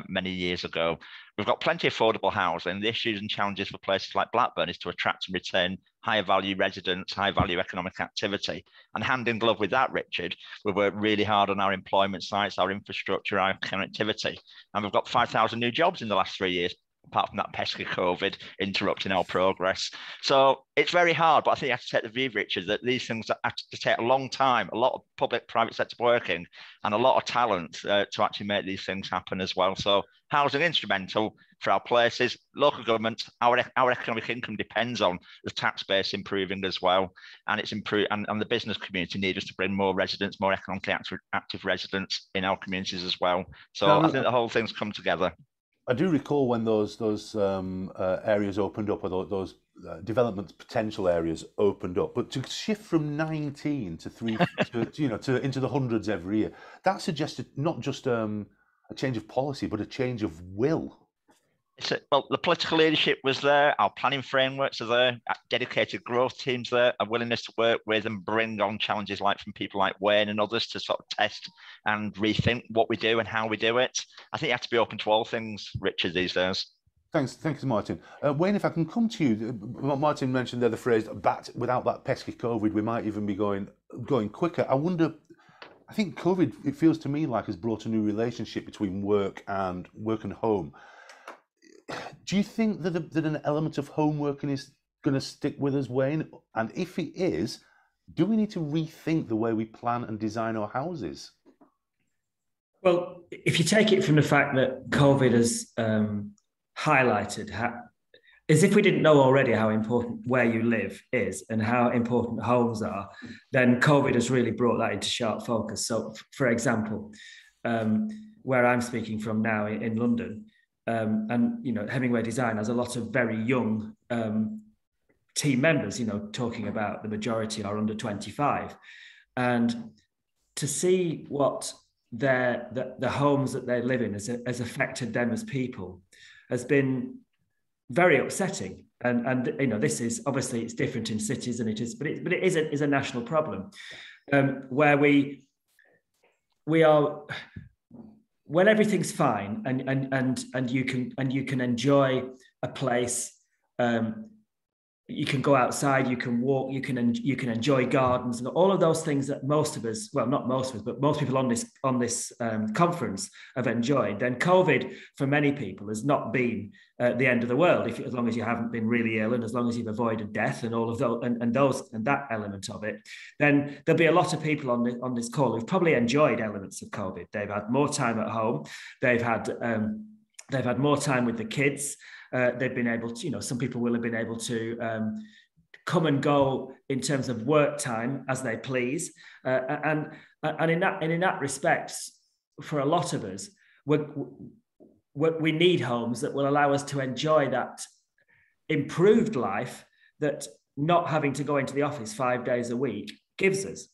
many years ago. We've got plenty of affordable housing. The issues and challenges for places like Blackburn is to attract and retain higher value residents, high value economic activity. And hand in glove with that, Richard, we work really hard on our employment sites, our infrastructure, our connectivity. And we've got 5,000 new jobs in the last 3 years, apart from that pesky COVID interrupting our progress. So it's very hard, but I think you have to take the view, Richard, that these things have to take a long time, a lot of public, private sector working, and a lot of talent to actually make these things happen as well. So housing instrumental for our places, local government, our economic income depends on the tax base improving as well, and it's improved, and the business community need us to bring more residents, more economically active residents in our communities as well. So I think the whole thing's come together. I do recall when those areas opened up, or those development potential areas opened up. But to shift from 19 to 3, to into the hundreds every year, that suggested not just a change of policy, but a change of will. Well, the political leadership was there, our planning frameworks are there, dedicated growth teams there, a willingness to work with and bring on challenges like from people like Wayne and others to sort of test and rethink what we do and how we do it. I think you have to be open to all things, Richard, these days. Thanks, Martin. Wayne, if I can come to you, Martin mentioned there the phrase, without that pesky COVID, we might even be going quicker. I wonder, I think COVID, it feels to me like, has brought a new relationship between work and home. Do you think that an element of home working is going to stick with us, Wayne? And if it is, do we need to rethink the way we plan and design our houses? Well, if you take it from the fact that COVID has highlighted, as if we didn't know already how important where you live is and how important homes are, then COVID has really brought that into sharp focus. So, for example, where I'm speaking from now in London, and Hemingway Design has a lot of very young team members, talking about the majority are under 25, and to see what the homes that they live in has affected them as people has been very upsetting. And this is obviously, it's different in cities and it is a national problem, where we are, when everything's fine and you can enjoy a place, you can go outside, you can walk, you can enjoy gardens and all of those things that most of us, well, not most of us, but most people on this conference have enjoyed. Then COVID for many people has not been the end of the world, as long as you haven't been really ill and as long as you've avoided death and all of those and that element of it. Then there'll be a lot of people on this call who've probably enjoyed elements of COVID. They've had more time at home. They've had more time with the kids. They've been able to, some people will have been able to come and go in terms of work time as they please. And in that respect, for a lot of us, we need homes that will allow us to enjoy that improved life that not having to go into the office 5 days a week gives us.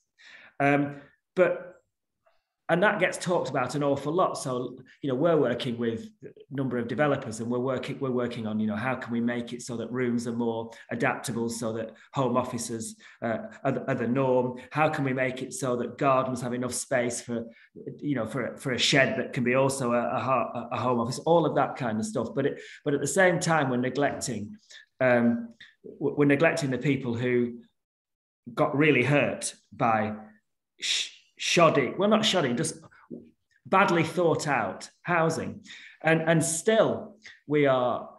And that gets talked about an awful lot. So, we're working with a number of developers and we're working on, how can we make it so that rooms are more adaptable so that home offices are the norm? How can we make it so that gardens have enough space for a shed that can be also a home office, all of that kind of stuff. But at the same time, we're neglecting the people who got really hurt by just badly thought out housing. And still we are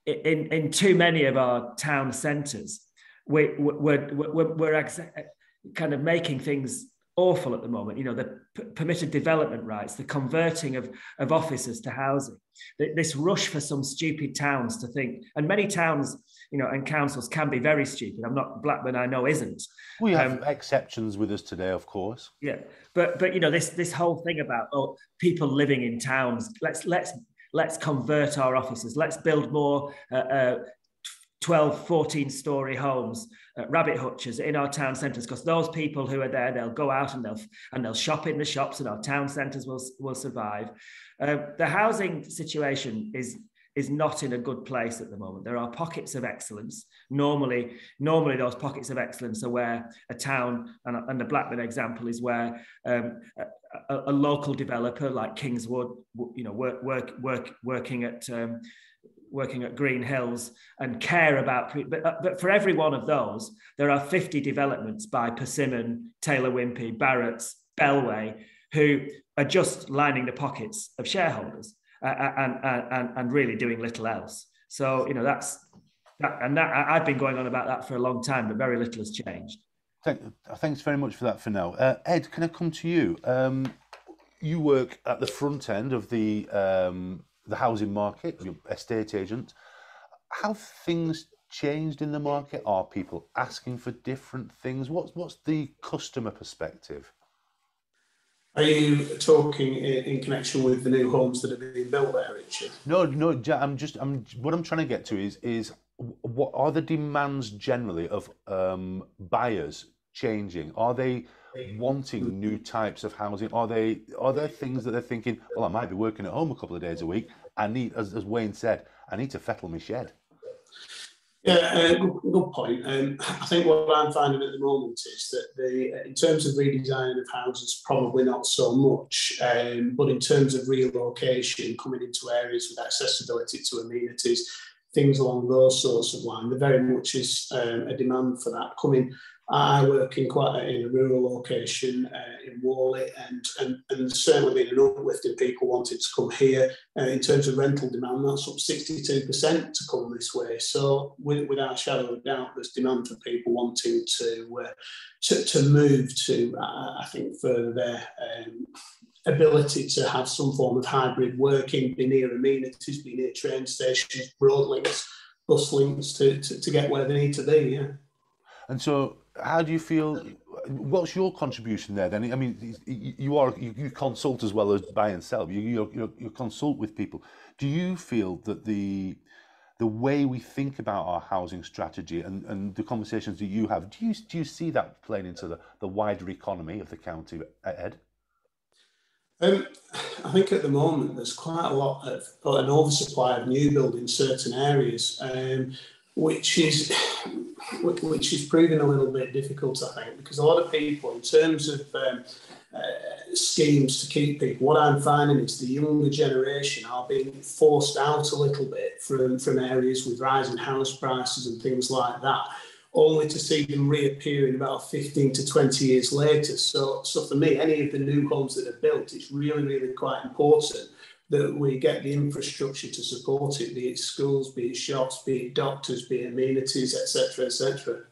in too many of our town centres, we're kind of making things awful at the moment. The permitted development rights, the converting of offices to housing, this rush for some stupid towns to think, and many towns, and councils can be very stupid. Blackburn, I know, isn't. We have exceptions with us today, of course. Yeah, but this whole thing about people living in towns, let's convert our offices, let's build more 12, 14-story homes, rabbit hutches in our town centres, because those people who are there, they'll go out and they'll shop in the shops, and our town centres will survive. The housing situation is not in a good place at the moment. There are pockets of excellence. Normally those pockets of excellence are where a town, and the Blackburn example is where a local developer like Kingswood, working at Green Hills and care about, but for every one of those, there are 50 developments by Persimmon, Taylor Wimpey, Barratt's, Bellway, who are just lining the pockets of shareholders and really doing little else. So, I've been going on about that for a long time, but very little has changed. Thanks very much for that for now. Ed, can I come to you? You work at the front end of the housing market, you're an estate agent. Have things changed in the market? Are people asking for different things? What's the customer perspective? Are you talking in connection with the new homes that are being built there, Richard? No. What I'm trying to get to is what are the demands generally of buyers changing? Are they wanting new types of housing? Are there things that they're thinking, well, I might be working at home a couple of days a week. I need, as Wayne said, I need to fettle my shed. Yeah, good point. I think what I'm finding at the moment is that in terms of redesigning of houses, probably not so much, but in terms of relocation, coming into areas with accessibility to amenities, things along those sorts of lines, there very much is a demand for that coming. I work in a rural location in Worley, and there's certainly been an uplift in people wanting to come here. In terms of rental demand, that's up 62% to come this way. So without a shadow of a doubt, there's demand for people wanting to move to, I think, further their ability to have some form of hybrid working, be near amenities, be near train stations, road links, bus links to get where they need to be, yeah. And so, how do you feel? What's your contribution there then? I mean, you consult as well as buy and sell. You consult with people. Do you feel that the way we think about our housing strategy and the conversations that you have, do you see that playing into the wider economy of the county, Ed? I think at the moment there's quite a lot of an oversupply of new build in certain areas, which is proving a little bit difficult, I think, because a lot of people, in terms of schemes to keep people, what I'm finding is the younger generation are being forced out a little bit from areas with rising house prices and things like that, only to see them reappearing about 15 to 20 years later. So for me, any of the new homes that are built, it's really, really quite important that we get the infrastructure to support it, be it schools, be it shops, be it doctors, be it amenities, etc., etc.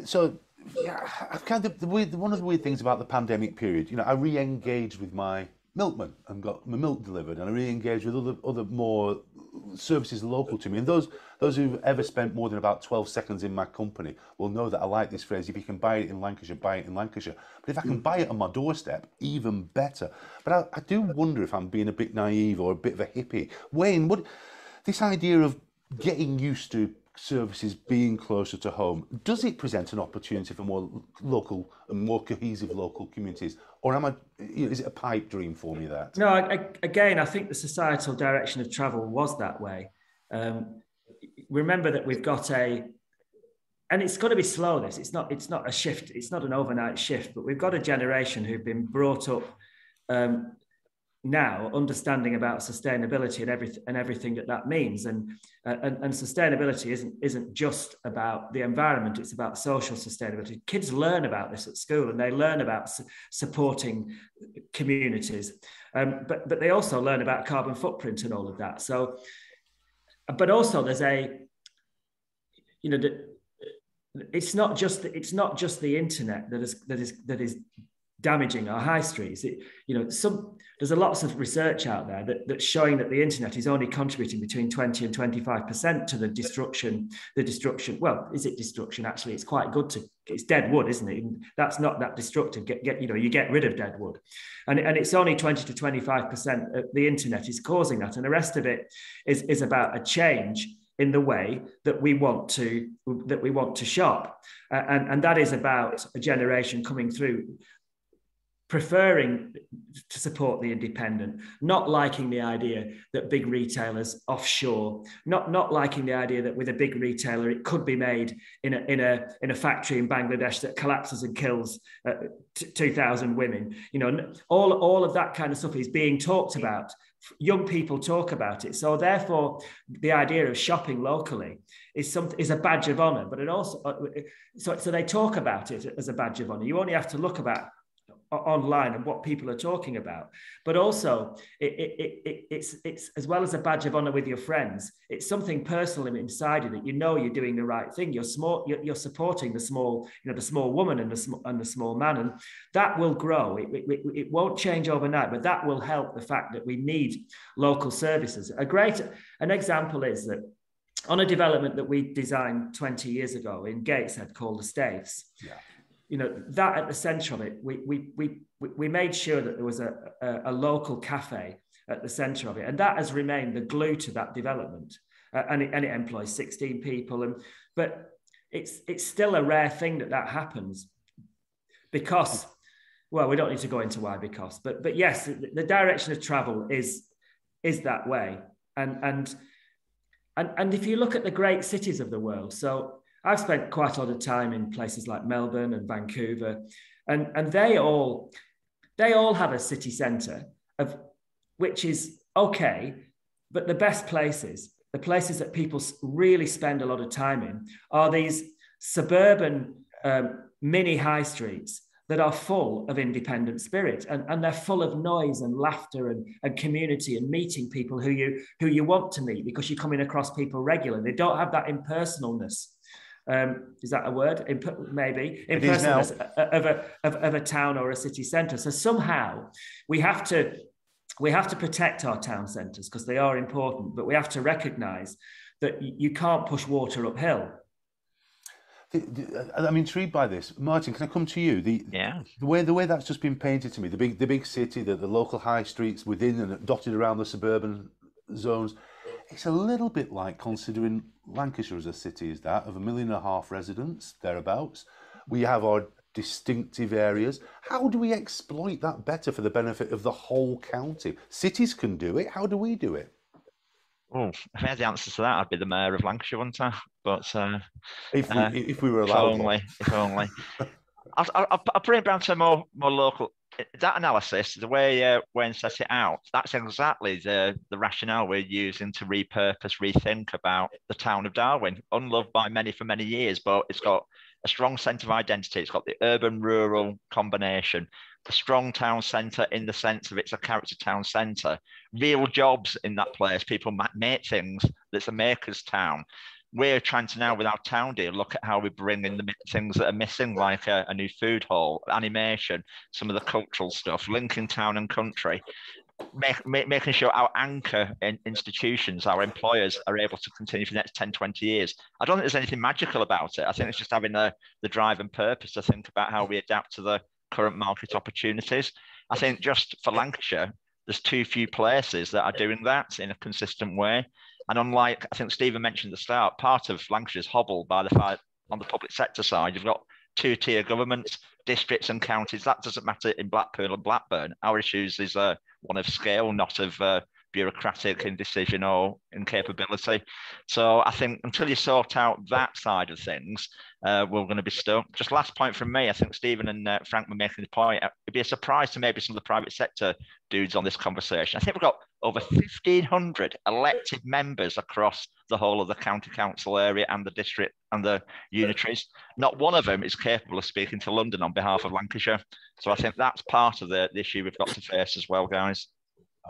So, yeah, I've kind of one of the weird things about the pandemic period, I re-engaged with my milkman and got my milk delivered, and I re-engaged with other more services local to me. And those who've ever spent more than about 12 seconds in my company will know that I like this phrase: if you can buy it in Lancashire, buy it in Lancashire. But if I can buy it on my doorstep, even better. But I do wonder if I'm being a bit naive or a bit of a hippie. Wayne, this idea of getting used to services being closer to home, does it present an opportunity for more local and more cohesive local communities, or is it a pipe dream for me that? No, again, I think the societal direction of travel was that way. Remember that we've got and it's got to be slow. It's not a shift. It's not an overnight shift, but we've got a generation who've been brought up now understanding about sustainability and everything that means, and sustainability isn't just about the environment, it's about social sustainability. Kids learn about this at school, and they learn about supporting communities, but they also learn about carbon footprint and all of that. So, but also there's it's not just the internet that is damaging our high streets. There's a lots of research out there that's showing that the internet is only contributing between 20 and 25% to the destruction. Well, is it destruction? Actually, it's quite good it's dead wood, isn't it? That's not that destructive. You get rid of dead wood, and it's only 20 to 25% of the internet is causing that, and the rest of it is about a change in the way that we want to shop, and that is about a generation coming through preferring to support the independent, not liking the idea that big retailers offshore, not liking the idea that with a big retailer it could be made in a factory in Bangladesh that collapses and kills 2,000 women. You know, all of that kind of stuff is being talked about. Young people talk about it, so therefore the idea of shopping locally is a badge of honor. But it also so they talk about it as a badge of honor. You only have to look about online and what people are talking about, but also it's as well as a badge of honor with your friends, it's something personal inside you that you know you're doing the right thing. You're supporting the small, you know, the small woman and the small man, and that will grow. It won't change overnight, but that will help the fact that we need local services. An example is that on a development that we designed 20 years ago in Gateshead called the States. Yeah. You know, that at the centre of it, we made sure that there was a local cafe at the centre of it, and that has remained the glue to that development. And it employs 16 people, but it's still a rare thing that happens because, well, we don't need to go into why because, but yes, the direction of travel is that way, and if you look at the great cities of the world, so. I've spent quite a lot of time in places like Melbourne and Vancouver, and they all have a city centre which is okay, but the best places, the places that people really spend a lot of time in, are these suburban mini high streets that are full of independent spirit, and they're full of noise and laughter and community and meeting people who you want to meet because you're coming across people regularly. They don't have that impersonalness. Is that a word? Maybe impersonalness of a town or a city centre. So somehow we have to protect our town centres because they are important, but we have to recognise that you can't push water uphill. I'm intrigued by this, Martin. Can I come to you? The way that's just been painted to me, the big city, the local high streets within and dotted around the suburban zones. It's a little bit like considering Lancashire as a city, is that, of 1.5 million residents, thereabouts. We have our distinctive areas. How do we exploit that better for the benefit of the whole county? Cities can do it. How do we do it? Oh, if I had the answer to that, I'd be the mayor of Lancashire, wouldn't I? But if we were allowed, if only. I'll bring it down to more local. That analysis, the way Wayne set it out, that's exactly the rationale we're using to rethink about the town of Darwin. Unloved by many for many years, but it's got a strong sense of identity. It's got the urban-rural combination, the strong town centre in the sense of it's a character town centre, real jobs in that place. People make things. That's a maker's town. We're trying to now, with our town deal, look at how we bring in the things that are missing, like a new food hall, animation, some of the cultural stuff, linking town and country, making sure our anchor institutions, our employers, are able to continue for the next 10, 20 years. I don't think there's anything magical about it. I think it's just having the drive and purpose to think about how we adapt to the current market opportunities. I think just for Lancashire, there's too few places that are doing that in a consistent way. And unlike, I think Stephen mentioned at the start, part of Lancashire's hobbled by the fact on the public sector side, you've got two-tier governments, districts and counties. That doesn't matter in Blackpool and Blackburn. Our issues is one of scale, not of bureaucratic indecision or incapability. So I think until you sort out that side of things, we're going to be stuck. Just last point from me, I think Stephen and Frank were making the point, it'd be a surprise to maybe some of the private sector dudes on this conversation. I think we've got over 1,500 elected members across the whole of the county council area and the district and the unitaries. Not one of them is capable of speaking to London on behalf of Lancashire. So I think that's part of the issue we've got to face as well, guys.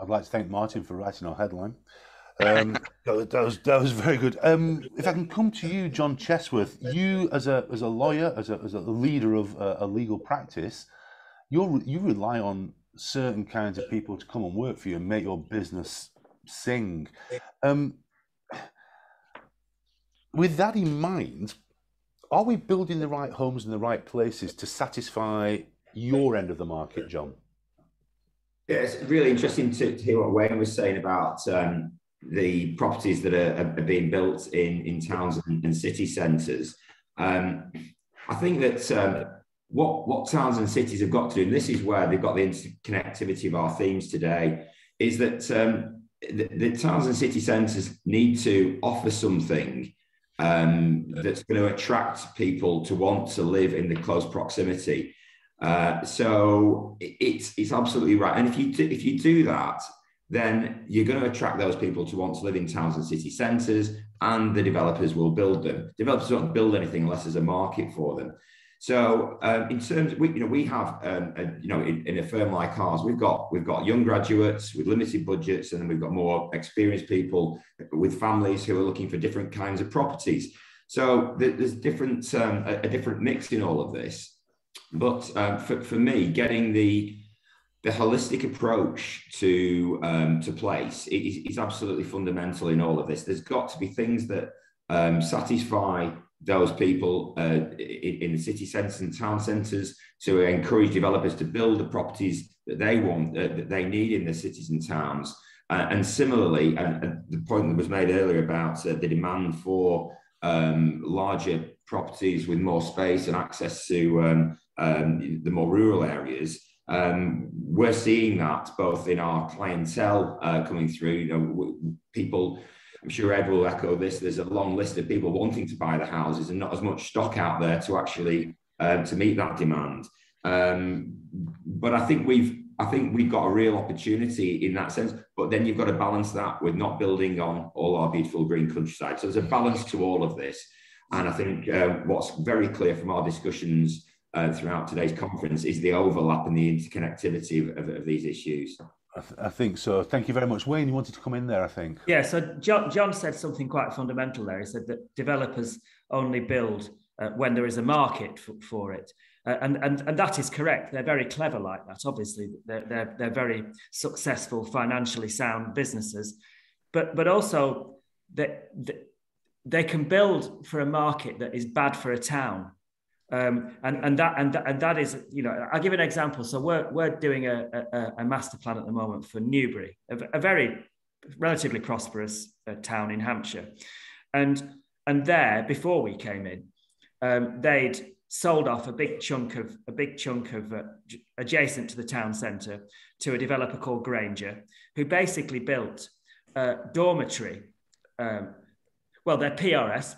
I'd like to thank Martin for writing our headline. That was very good. If I can come to you, John Chesworth, you as a lawyer, as a leader of a legal practice, you rely on certain kinds of people to come and work for you and make your business sing. With that in mind, are we building the right homes in the right places to satisfy your end of the market, John? Yeah, it's really interesting to hear what Wayne was saying about the properties that are being built in towns and city centres. I think that what towns and cities have got to do, and this is where they've got the interconnectivity of our themes today, is that the towns and city centres need to offer something that's going to attract people to want to live in the close proximity. So it's absolutely right. And if you do that, then you're going to attract those people to want to live in towns and city centres, and the developers will build them. Developers don't build anything unless there's a market for them. So in terms of, we have, in a firm like ours, we've got young graduates with limited budgets, and then we've got more experienced people with families who are looking for different kinds of properties. So there's a different mix in all of this. But for me, getting the holistic approach to place is absolutely fundamental in all of this. There's got to be things that satisfy those people in the city centres and town centres, to encourage developers to build the properties that they want, that they need in the cities and towns. And similarly, and the point that was made earlier about the demand for larger properties with more space and access to the more rural areas, we're seeing that both in our clientele coming through. People, I'm sure Ed will echo this, there's a long list of people wanting to buy the houses and not as much stock out there to actually to meet that demand. But I think we've got a real opportunity in that sense, but then you've got to balance that with not building on all our beautiful green countryside. So there's a balance to all of this. And I think what's very clear from our discussions throughout today's conference is the overlap and the interconnectivity of these issues. I think so. Thank you very much. Wayne, you wanted to come in there, I think. Yeah, so John said something quite fundamental there. He said that developers only build when there is a market for it. And that is correct. They're very clever like that. Obviously, they're very successful, financially sound businesses. But also, they can build for a market that is bad for a town. And that is, I'll give an example. So we're doing a master plan at the moment for Newbury, a very relatively prosperous town in Hampshire, and there, before we came in, they'd sold off a big chunk of adjacent to the town centre to a developer called Granger, who basically built dormitory. They're PRS,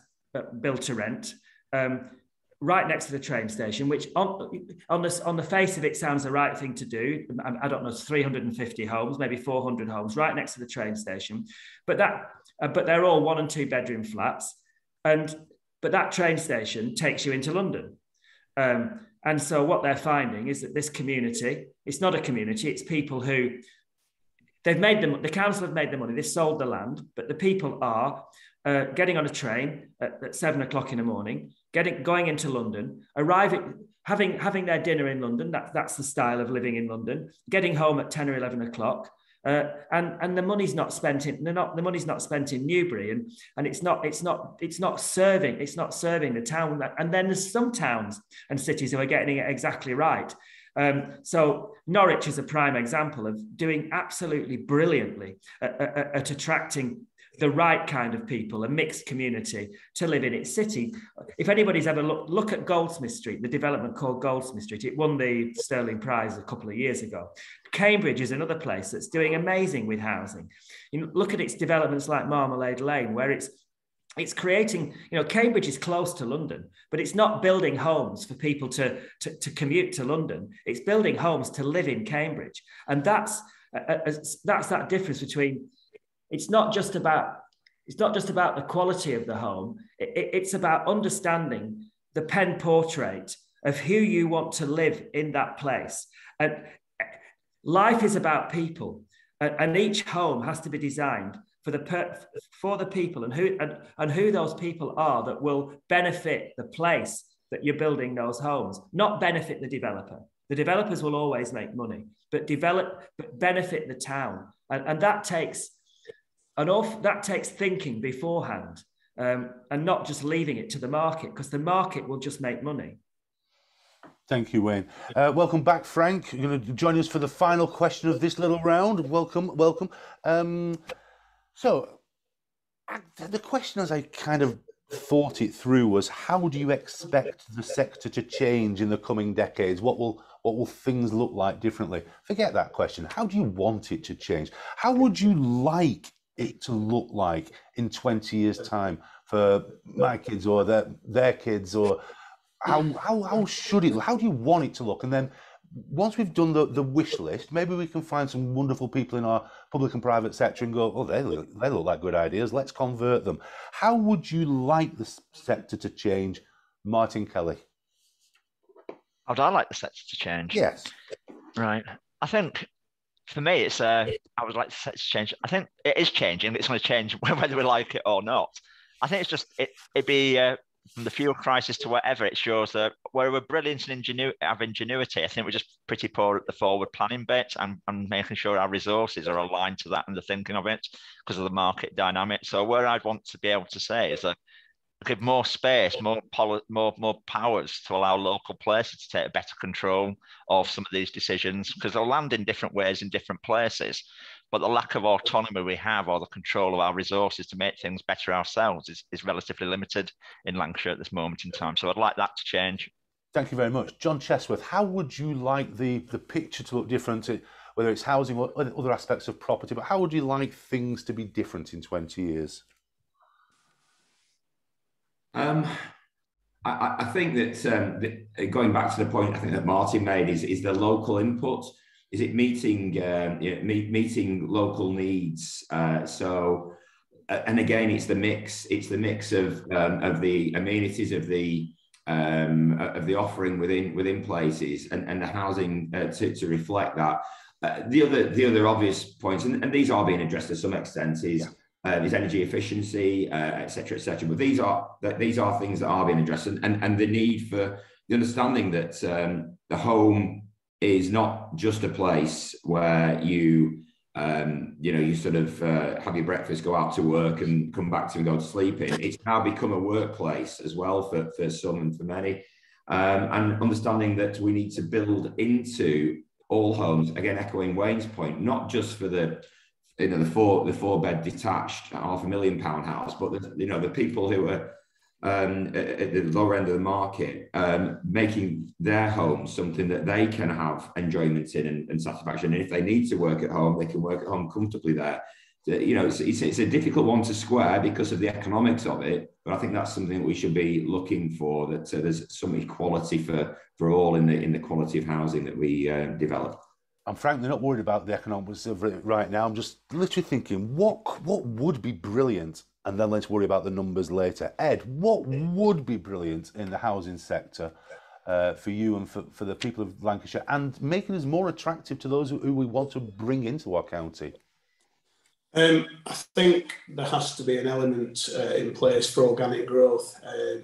built to rent. Right next to the train station, which on the face of it sounds the right thing to do. I don't know, it's 350 homes, maybe 400 homes, right next to the train station. But they're all 1 and 2 bedroom flats, but that train station takes you into London. And so what they're finding is that this community, it's not a community, it's people who the council have made the money, they've sold the land, but the people are getting on a train at 7 o'clock in the morning, going into London, arriving, having their dinner in London. That's the style of living in London. Getting home at 10 or 11 o'clock, and the money's not spent in. The money's not spent in Newbury, and it's not serving the town. And then there's some towns and cities who are getting it exactly right. So Norwich is a prime example of doing absolutely brilliantly at attracting the right kind of people, a mixed community to live in its city. If anybody's ever look at Goldsmith Street, the development called Goldsmith Street, it won the Sterling Prize a couple of years ago. Cambridge is another place that's doing amazing with housing. Look at its developments like Marmalade Lane, where it's creating, Cambridge is close to London, but it's not building homes for people to commute to London. It's building homes to live in Cambridge. And that's that difference between, it's not just about the quality of the home. It's about understanding the pen portrait of who you want to live in that place. And life is about people, and each home has to be designed for the people and who those people are that will benefit the place that you're building those homes, not benefit the developer. The developers will always make money, but benefit the town, and that takes thinking beforehand, and not just leaving it to the market, because the market will just make money. Thank you, Wayne. Welcome back, Frank. You're going to join us for the final question of this little round. Welcome. So the question, as I kind of thought it through, was how do you expect the sector to change in the coming decades? What will things look like differently? Forget that question. How do you want it to change? How would you like it to look like in 20 years' time for my kids or their kids? Or how should it? How do you want it to look? And then once we've done the wish list, maybe we can find some wonderful people in our public and private sector and go, oh, they look like good ideas. Let's convert them. How would you like the sector to change, Martin Kelly? How would I like the sector to change? Yes. Right. I think for me, it's I would like the sector to change. I think it is changing. It's going to change whether we like it or not. I think it's just it'd be from the fuel crisis to whatever. It shows that where we're brilliant and have ingenuity, I think we're just pretty poor at the forward planning bit and making sure our resources are aligned to that and the thinking of it because of the market dynamic. So where I'd want to be able to say is that give more space, more powers to allow local places to take better control of some of these decisions, because they'll land in different ways in different places. But the lack of autonomy we have or the control of our resources to make things better ourselves is relatively limited in Lancashire at this moment in time. So I'd like that to change. Thank you very much. John Chesworth, how would you like the picture to look different, whether it's housing or other aspects of property, but how would you like things to be different in 20 years? I think that going back to the point I think that Martin made is the local input. Is it meeting local needs? So, and again, it's the mix. It's the mix of the amenities of the offering within places and the housing to reflect that. The other obvious points, and these are being addressed to some extent, is energy efficiency, et cetera, et cetera. But these are things that are being addressed, and the need for the understanding that the home is not just a place where you sort of have your breakfast, go out to work and come back to and go to sleep in. It's now become a workplace as well for some and for many. And understanding that we need to build into all homes, again, echoing Wayne's point, not just for the four bed detached £500,000 house, but the people who are at the lower end of the market, making their home something that they can have enjoyment in and satisfaction. And if they need to work at home, they can work at home comfortably there. It's a difficult one to square because of the economics of it, but I think that's something that we should be looking for, that there's some equality for all in the quality of housing that we develop. I'm frankly not worried about the economics of it right now. I'm just literally thinking, what would be brilliant? And then let's worry about the numbers later. Ed, what would be brilliant in the housing sector for you and for the people of Lancashire, and making us more attractive to those who we want to bring into our county? I think there has to be an element in place for organic growth,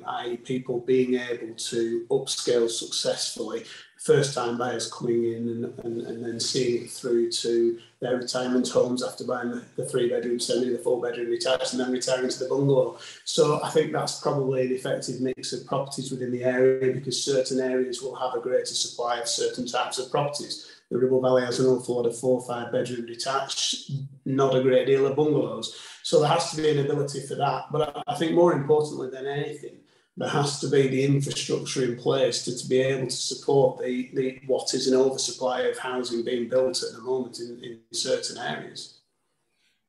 i.e. people being able to upscale successfully, first-time buyers coming in and then seeing it through to their retirement homes after buying the 3-bedroom semi, the 4-bedroom detached, and then retiring to the bungalow. So I think that's probably an effective mix of properties within the area, because certain areas will have a greater supply of certain types of properties. The Ribble Valley has an awful lot of 4 or 5-bedroom detached, not a great deal of bungalows. So there has to be an ability for that. But I think more importantly than anything, there has to be the infrastructure in place to be able to support the what is an oversupply of housing being built at the moment in certain areas.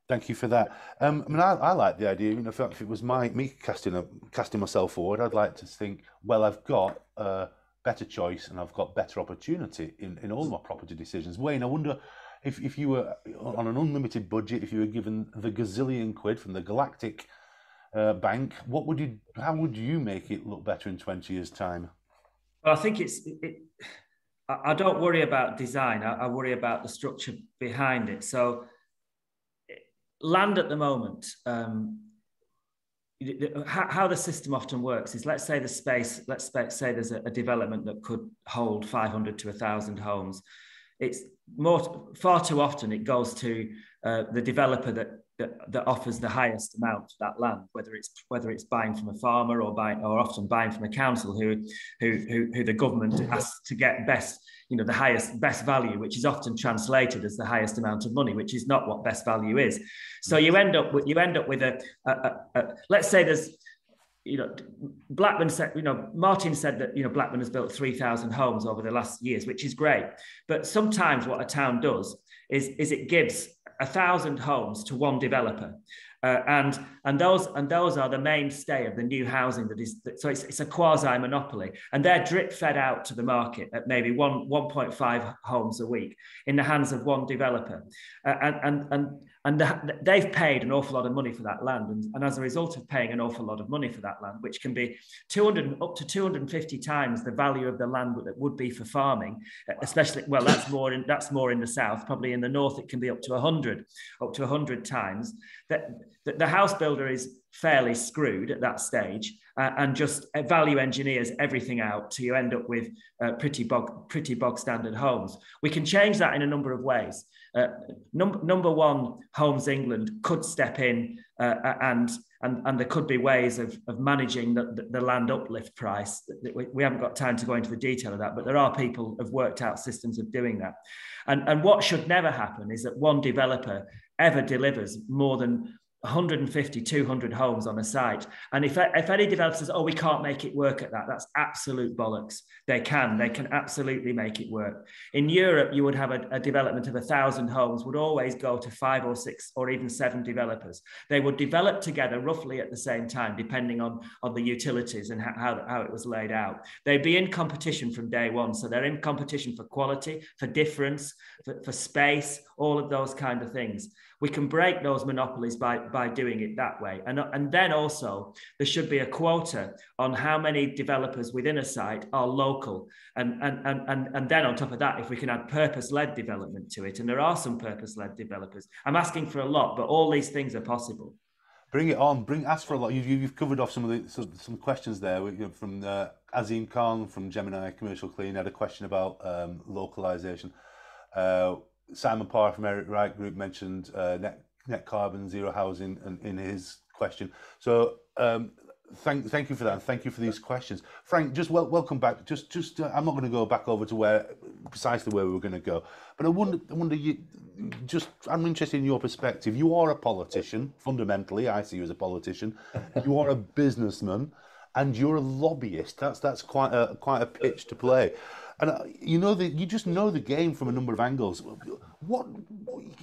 Thank you for that. I like the idea. If it was me casting myself forward, I'd like to think, well, I've got better choice and I've got better opportunity in all my property decisions. Wayne, I wonder if you were on an unlimited budget, if you were given the gazillion quid from the Galactic Bank, how would you make it look better in 20 years' time? Well, I think I don't worry about design. I worry about the structure behind it. So land at the moment, how the system often works is, let's say there's a development that could hold 500 to 1,000 homes. It's far too often it goes to the developer that that offers the highest amount for that land, whether it's buying from a farmer or often buying from a council who the government asks to get best, the best value, which is often translated as the highest amount of money, which is not what best value is. So you end up with a let's say there's, Blackburn said, Martin said that, Blackburn has built 3,000 homes over the last years, which is great. But sometimes what a town does is it gives 1,000 homes to one developer. And those are the mainstay of the new housing so it's a quasi monopoly, and they're drip fed out to the market at maybe 1.5 homes a week in the hands of one developer, and they've paid an awful lot of money for that land, and as a result of paying an awful lot of money for that land, which can be 200 up to 250 times the value of the land that would be for farming, especially, well, that's more in the south. Probably in the north it can be up to 100 times. The house builder is fairly screwed at that stage, and just value engineers everything out till you end up with pretty bog standard homes. We can change that in a number of ways. Number one, Homes England could step in, and there could be ways of managing the land uplift price. We haven't got time to go into the detail of that, but there are people who have worked out systems of doing that. And what should never happen is that one developer ever delivers more than 150, 200 homes on a site. And if any developer says, oh, we can't make it work at that, that's absolute bollocks. They can absolutely make it work. In Europe, you would have a development of 1,000 homes would always go to 5 or 6 or even 7 developers. They would develop together roughly at the same time, depending on the utilities and how it was laid out. They'd be in competition from day one. So they're in competition for quality, for difference, for space, all of those kind of things. We can break those monopolies by doing it that way. And then also there should be a quota on how many developers within a site are local. And then on top of that, if we can add purpose-led development to it, and there are some purpose-led developers. I'm asking for a lot, but all these things are possible. Bring it on. Ask for a lot. You've covered off some questions there from Azim Khan from Gemini Commercial Clean had a question about localization. Simon Parr from Eric Wright Group mentioned net carbon, zero housing in his question. So thank you for that, and thank you for these questions. Frank, just welcome back. I'm not going to go back over to precisely where we were going to go, but I wonder I'm interested in your perspective. You are a politician, fundamentally. I see you as a politician. You are a businessman, and you're a lobbyist. That's quite a pitch to play. And you just know the game from a number of angles.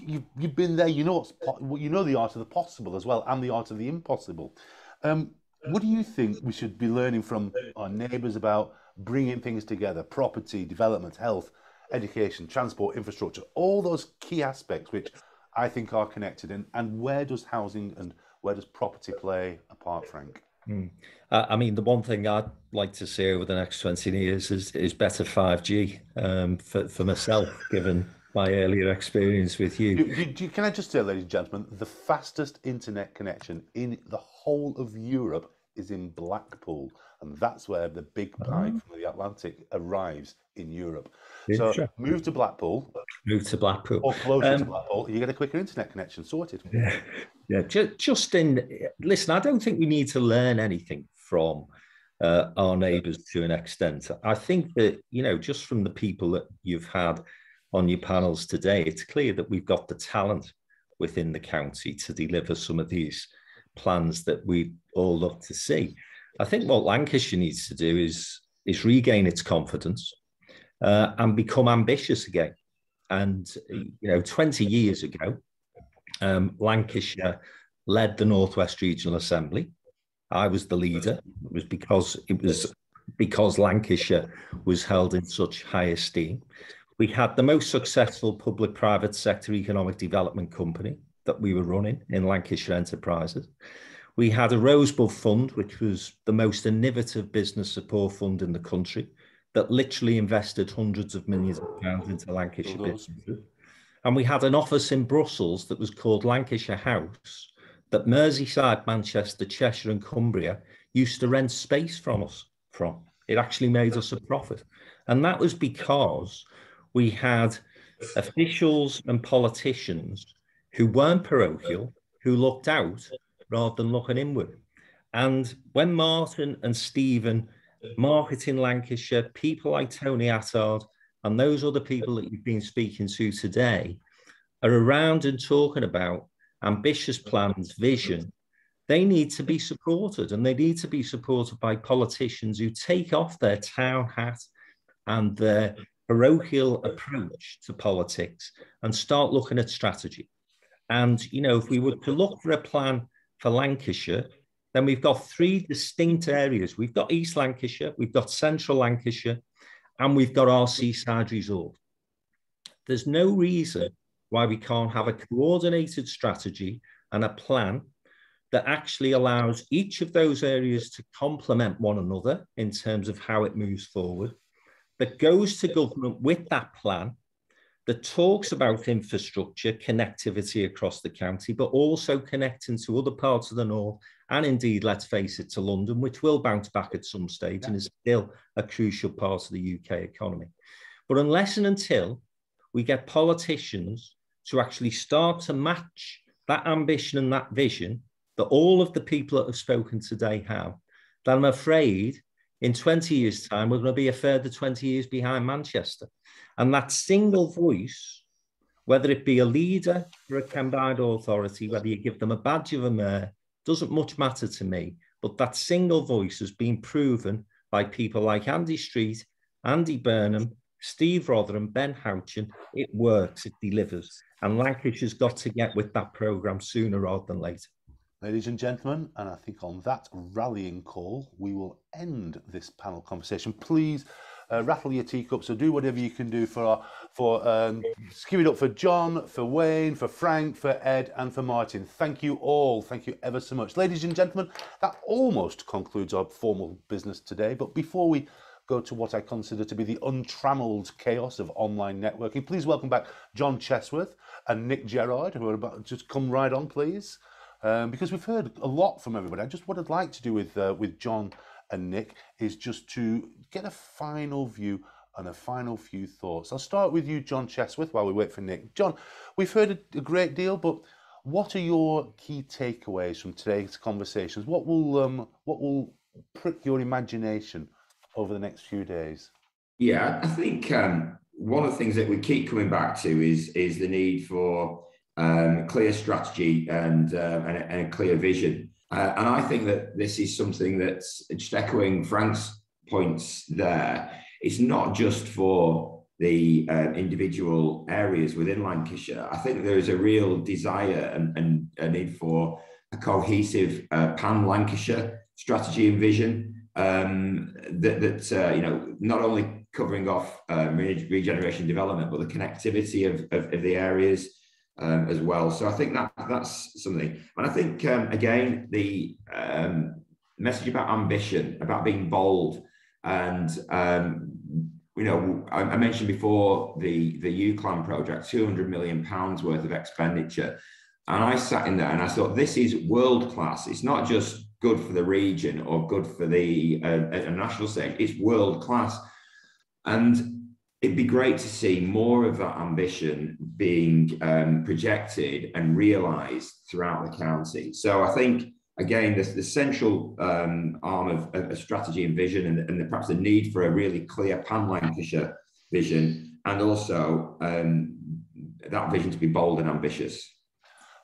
You've been there. You know the art of the possible as well, and the art of the impossible. What do you think we should be learning from our neighbours about bringing things together? Property, development, health, education, transport, infrastructure, all those key aspects which I think are connected. And where does housing and where does property play a part, Frank? I mean, the one thing I'd like to see over the next 20 years is better 5G for myself, given my earlier experience with you. Can I just say, ladies and gentlemen, the fastest internet connection in the whole of Europe is in Blackpool, and that's where the big pipe from the Atlantic arrives in Europe. So move to Blackpool. Move to Blackpool. Or closer to Blackpool, you get a quicker internet connection sorted. Yeah. Listen, I don't think we need to learn anything from our neighbours to an extent. I think that, just from the people that you've had on your panels today, it's clear that we've got the talent within the county to deliver some of these plans that we all love to see. I think what Lancashire needs to do is regain its confidence and become ambitious again. And, 20 years ago, Lancashire led the North West Regional Assembly. I was the leader. It was because Lancashire was held in such high esteem. We had the most successful public-private sector economic development company that we were running in Lancashire Enterprises. We had a Rosebud Fund, which was the most innovative business support fund in the country, that literally invested hundreds of millions of pounds into Lancashire businesses. And we had an office in Brussels that was called Lancashire House, that Merseyside, Manchester, Cheshire and Cumbria used to rent space from us from. It actually made us a profit. And that was because we had officials and politicians who weren't parochial, who looked out rather than looking inward. And when Martin and Stephen, Marketing Lancashire, people like Tony Attard, and those other people that you've been speaking to today are around and talking about ambitious plans, vision, they need to be supported, and they need to be supported by politicians who take off their town hat and their parochial approach to politics and start looking at strategy. And, you know, if we were to look for a plan for Lancashire, then we've got three distinct areas. We've got East Lancashire, we've got Central Lancashire, and we've got our seaside resort. There's no reason why we can't have a coordinated strategy and a plan that actually allows each of those areas to complement one another in terms of how it moves forward, that goes to government with that plan, that talks about infrastructure, connectivity across the county, but also connecting to other parts of the north, and indeed, let's face it, to London, which will bounce back at some stage and is still a crucial part of the UK economy. But unless and until we get politicians to actually start to match that ambition and that vision that all of the people that have spoken today have, then I'm afraid in 20 years' time, we're going to be a further 20 years behind Manchester. And that single voice, whether it be a leader or a combined authority, whether you give them a badge of a mayor, doesn't much matter to me. But that single voice has been proven by people like Andy Street, Andy Burnham, Steve Rotherham, Ben Houchin. It works, it delivers. And Lancashire's got to get with that programme sooner rather than later. Ladies and gentlemen, and I think on that rallying call, we will end this panel conversation. Please rattle your teacups, or do whatever you can do give it up for John, for Wayne, for Frank, for Ed, and for Martin. Thank you all. Thank you ever so much. Ladies and gentlemen, that almost concludes our formal business today. But before we go to what I consider to be the untrammelled chaos of online networking, please welcome back John Chesworth and Nick Gerard, who are about to just come right on, please. Because we've heard a lot from everybody. What I'd like to do with John and Nick is just to get a final view and a final few thoughts. I'll start with you, John Chesworth, while we wait for Nick. John, we've heard a great deal, but what are your key takeaways from today's conversations? What will prick your imagination over the next few days? Yeah, I think one of the things that we keep coming back to is the need for clear strategy and a clear vision. And I think that this is something that's, just echoing Frank's points there, it's not just for the individual areas within Lancashire. I think there is a real desire and a need for a cohesive pan-Lancashire strategy and vision that not only covering off regeneration development, but the connectivity of the areas as well. So I think that's something. And I think, again, the message about ambition, about being bold, and, I mentioned before the UCLAN project, £200 million worth of expenditure. And I sat in there and I thought, this is world class. It's not just good for the region or good for the national stage, it's world class. And it'd be great to see more of that ambition being projected and realised throughout the county. So I think, again, the central arm of strategy and vision, and perhaps the need for a really clear pan-Lancashire vision, and also that vision to be bold and ambitious.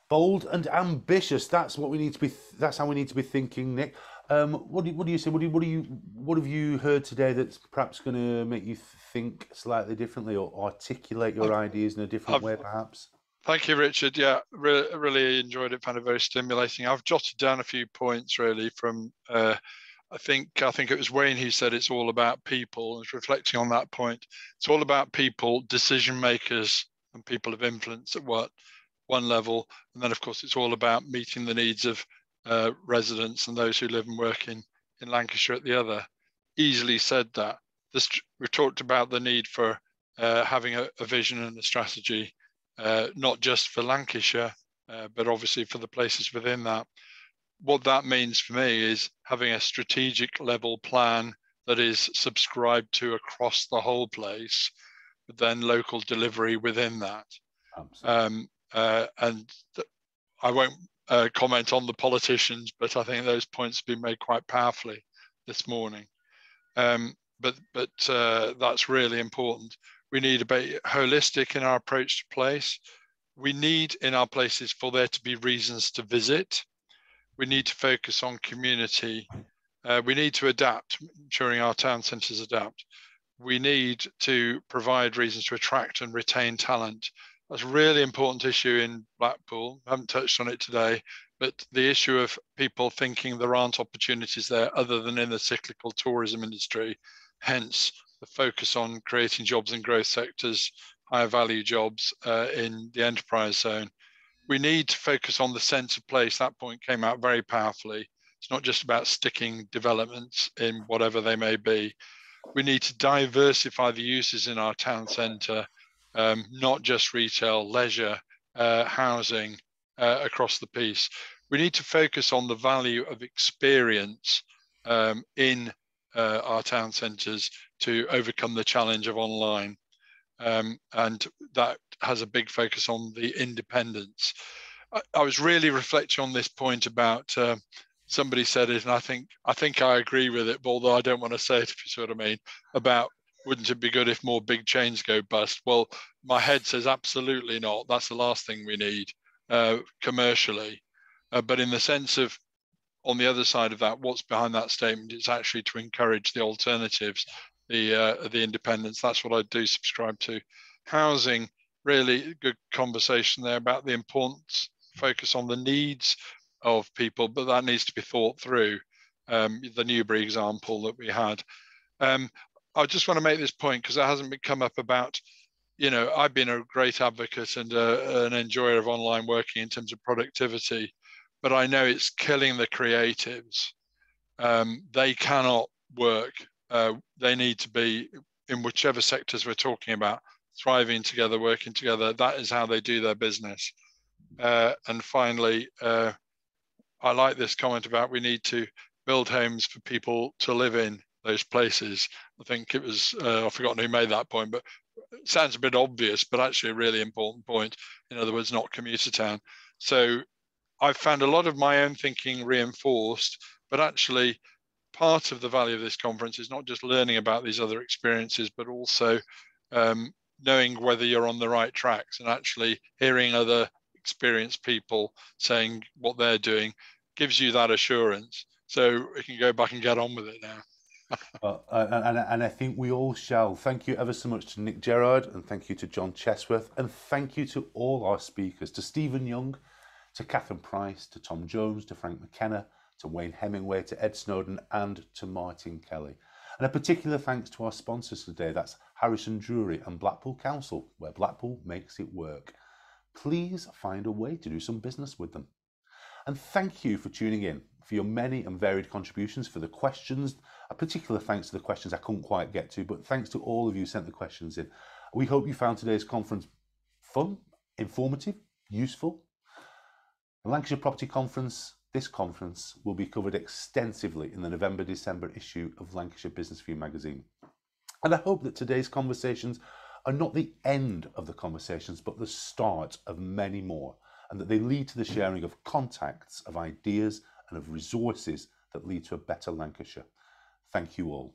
Bold and ambitious. That's what we need to be. That's how we need to be thinking, Nick. What do you say? What have you heard today that's perhaps going to make you think slightly differently, or articulate your ideas in a different way, perhaps? Thank you, Richard. Yeah, really enjoyed it. Found it very stimulating. I've jotted down a few points really from. I think it was Wayne who said it's all about people. And reflecting on that point, it's all about people, decision makers, and people of influence at one level, and then of course it's all about meeting the needs of residents and those who live and work in Lancashire at the other. Easily said that. We talked about the need for having a vision and a strategy, not just for Lancashire, but obviously for the places within that. What that means for me is having a strategic level plan that is subscribed to across the whole place, but then local delivery within that. I won't comment on the politicians, but I think those points have been made quite powerfully this morning. But that's really important. We need to be holistic in our approach to place. We need in our places for there to be reasons to visit. We need to focus on community. We need to adapt, ensuring our town centres adapt. We need to provide reasons to attract and retain talent. That's a really important issue in Blackpool. I haven't touched on it today, but the issue of people thinking there aren't opportunities there other than in the cyclical tourism industry, hence the focus on creating jobs in growth sectors, higher value jobs in the enterprise zone. We need to focus on the sense of place. That point came out very powerfully. It's not just about sticking developments in whatever they may be. We need to diversify the uses in our town centre, not just retail, leisure, housing across the piece. We need to focus on the value of experience in our town centres to overcome the challenge of online. And that has a big focus on the independence. I was really reflecting on this point about somebody said it, and I think I agree with it, but although I don't want to say it, if you see what I mean, about wouldn't it be good if more big chains go bust? Well, my head says absolutely not. That's the last thing we need commercially. But in the sense of, on the other side of that, what's behind that statement is actually to encourage the alternatives, the independence. That's what I do subscribe to. Housing, really good conversation there about the importance, focus on the needs of people, but that needs to be thought through. The Newbury example that we had. I just want to make this point because it hasn't come up about, I've been a great advocate and an enjoyer of online working in terms of productivity, but I know it's killing the creatives. They cannot work. They need to be in whichever sectors we're talking about, thriving together, working together. That is how they do their business. And finally, I like this comment about we need to build homes for people to live in those places. I think it was, I've forgotten who made that point, but it sounds a bit obvious, but actually a really important point. In other words, not commuter town. So I've found a lot of my own thinking reinforced, but actually part of the value of this conference is not just learning about these other experiences, but also knowing whether you're on the right tracks and actually hearing other experienced people saying what they're doing gives you that assurance. So we can go back and get on with it now. And I think we all shall. Thank you ever so much to Nick Gerard, and thank you to John Chesworth, and thank you to all our speakers, to Stephen Young, to Catherine Price, to Tom Jones, to Frank McKenna, to Wayne Hemingway, to Ed Snowden, and to Martin Kelly. And a particular thanks to our sponsors today. That's Harrison Drury and Blackpool Council, where Blackpool makes it work. Please find a way to do some business with them. And thank you for tuning in, for your many and varied contributions, for the questions. A particular thanks to the questions I couldn't quite get to, but thanks to all of you who sent the questions in. We hope you found today's conference fun, informative, useful. The Lancashire Property Conference, this conference will be covered extensively in the November-December issue of Lancashire Business View magazine. And I hope that today's conversations are not the end of the conversations, but the start of many more, and that they lead to the sharing of contacts, of ideas, and of resources that lead to a better Lancashire. Thank you all.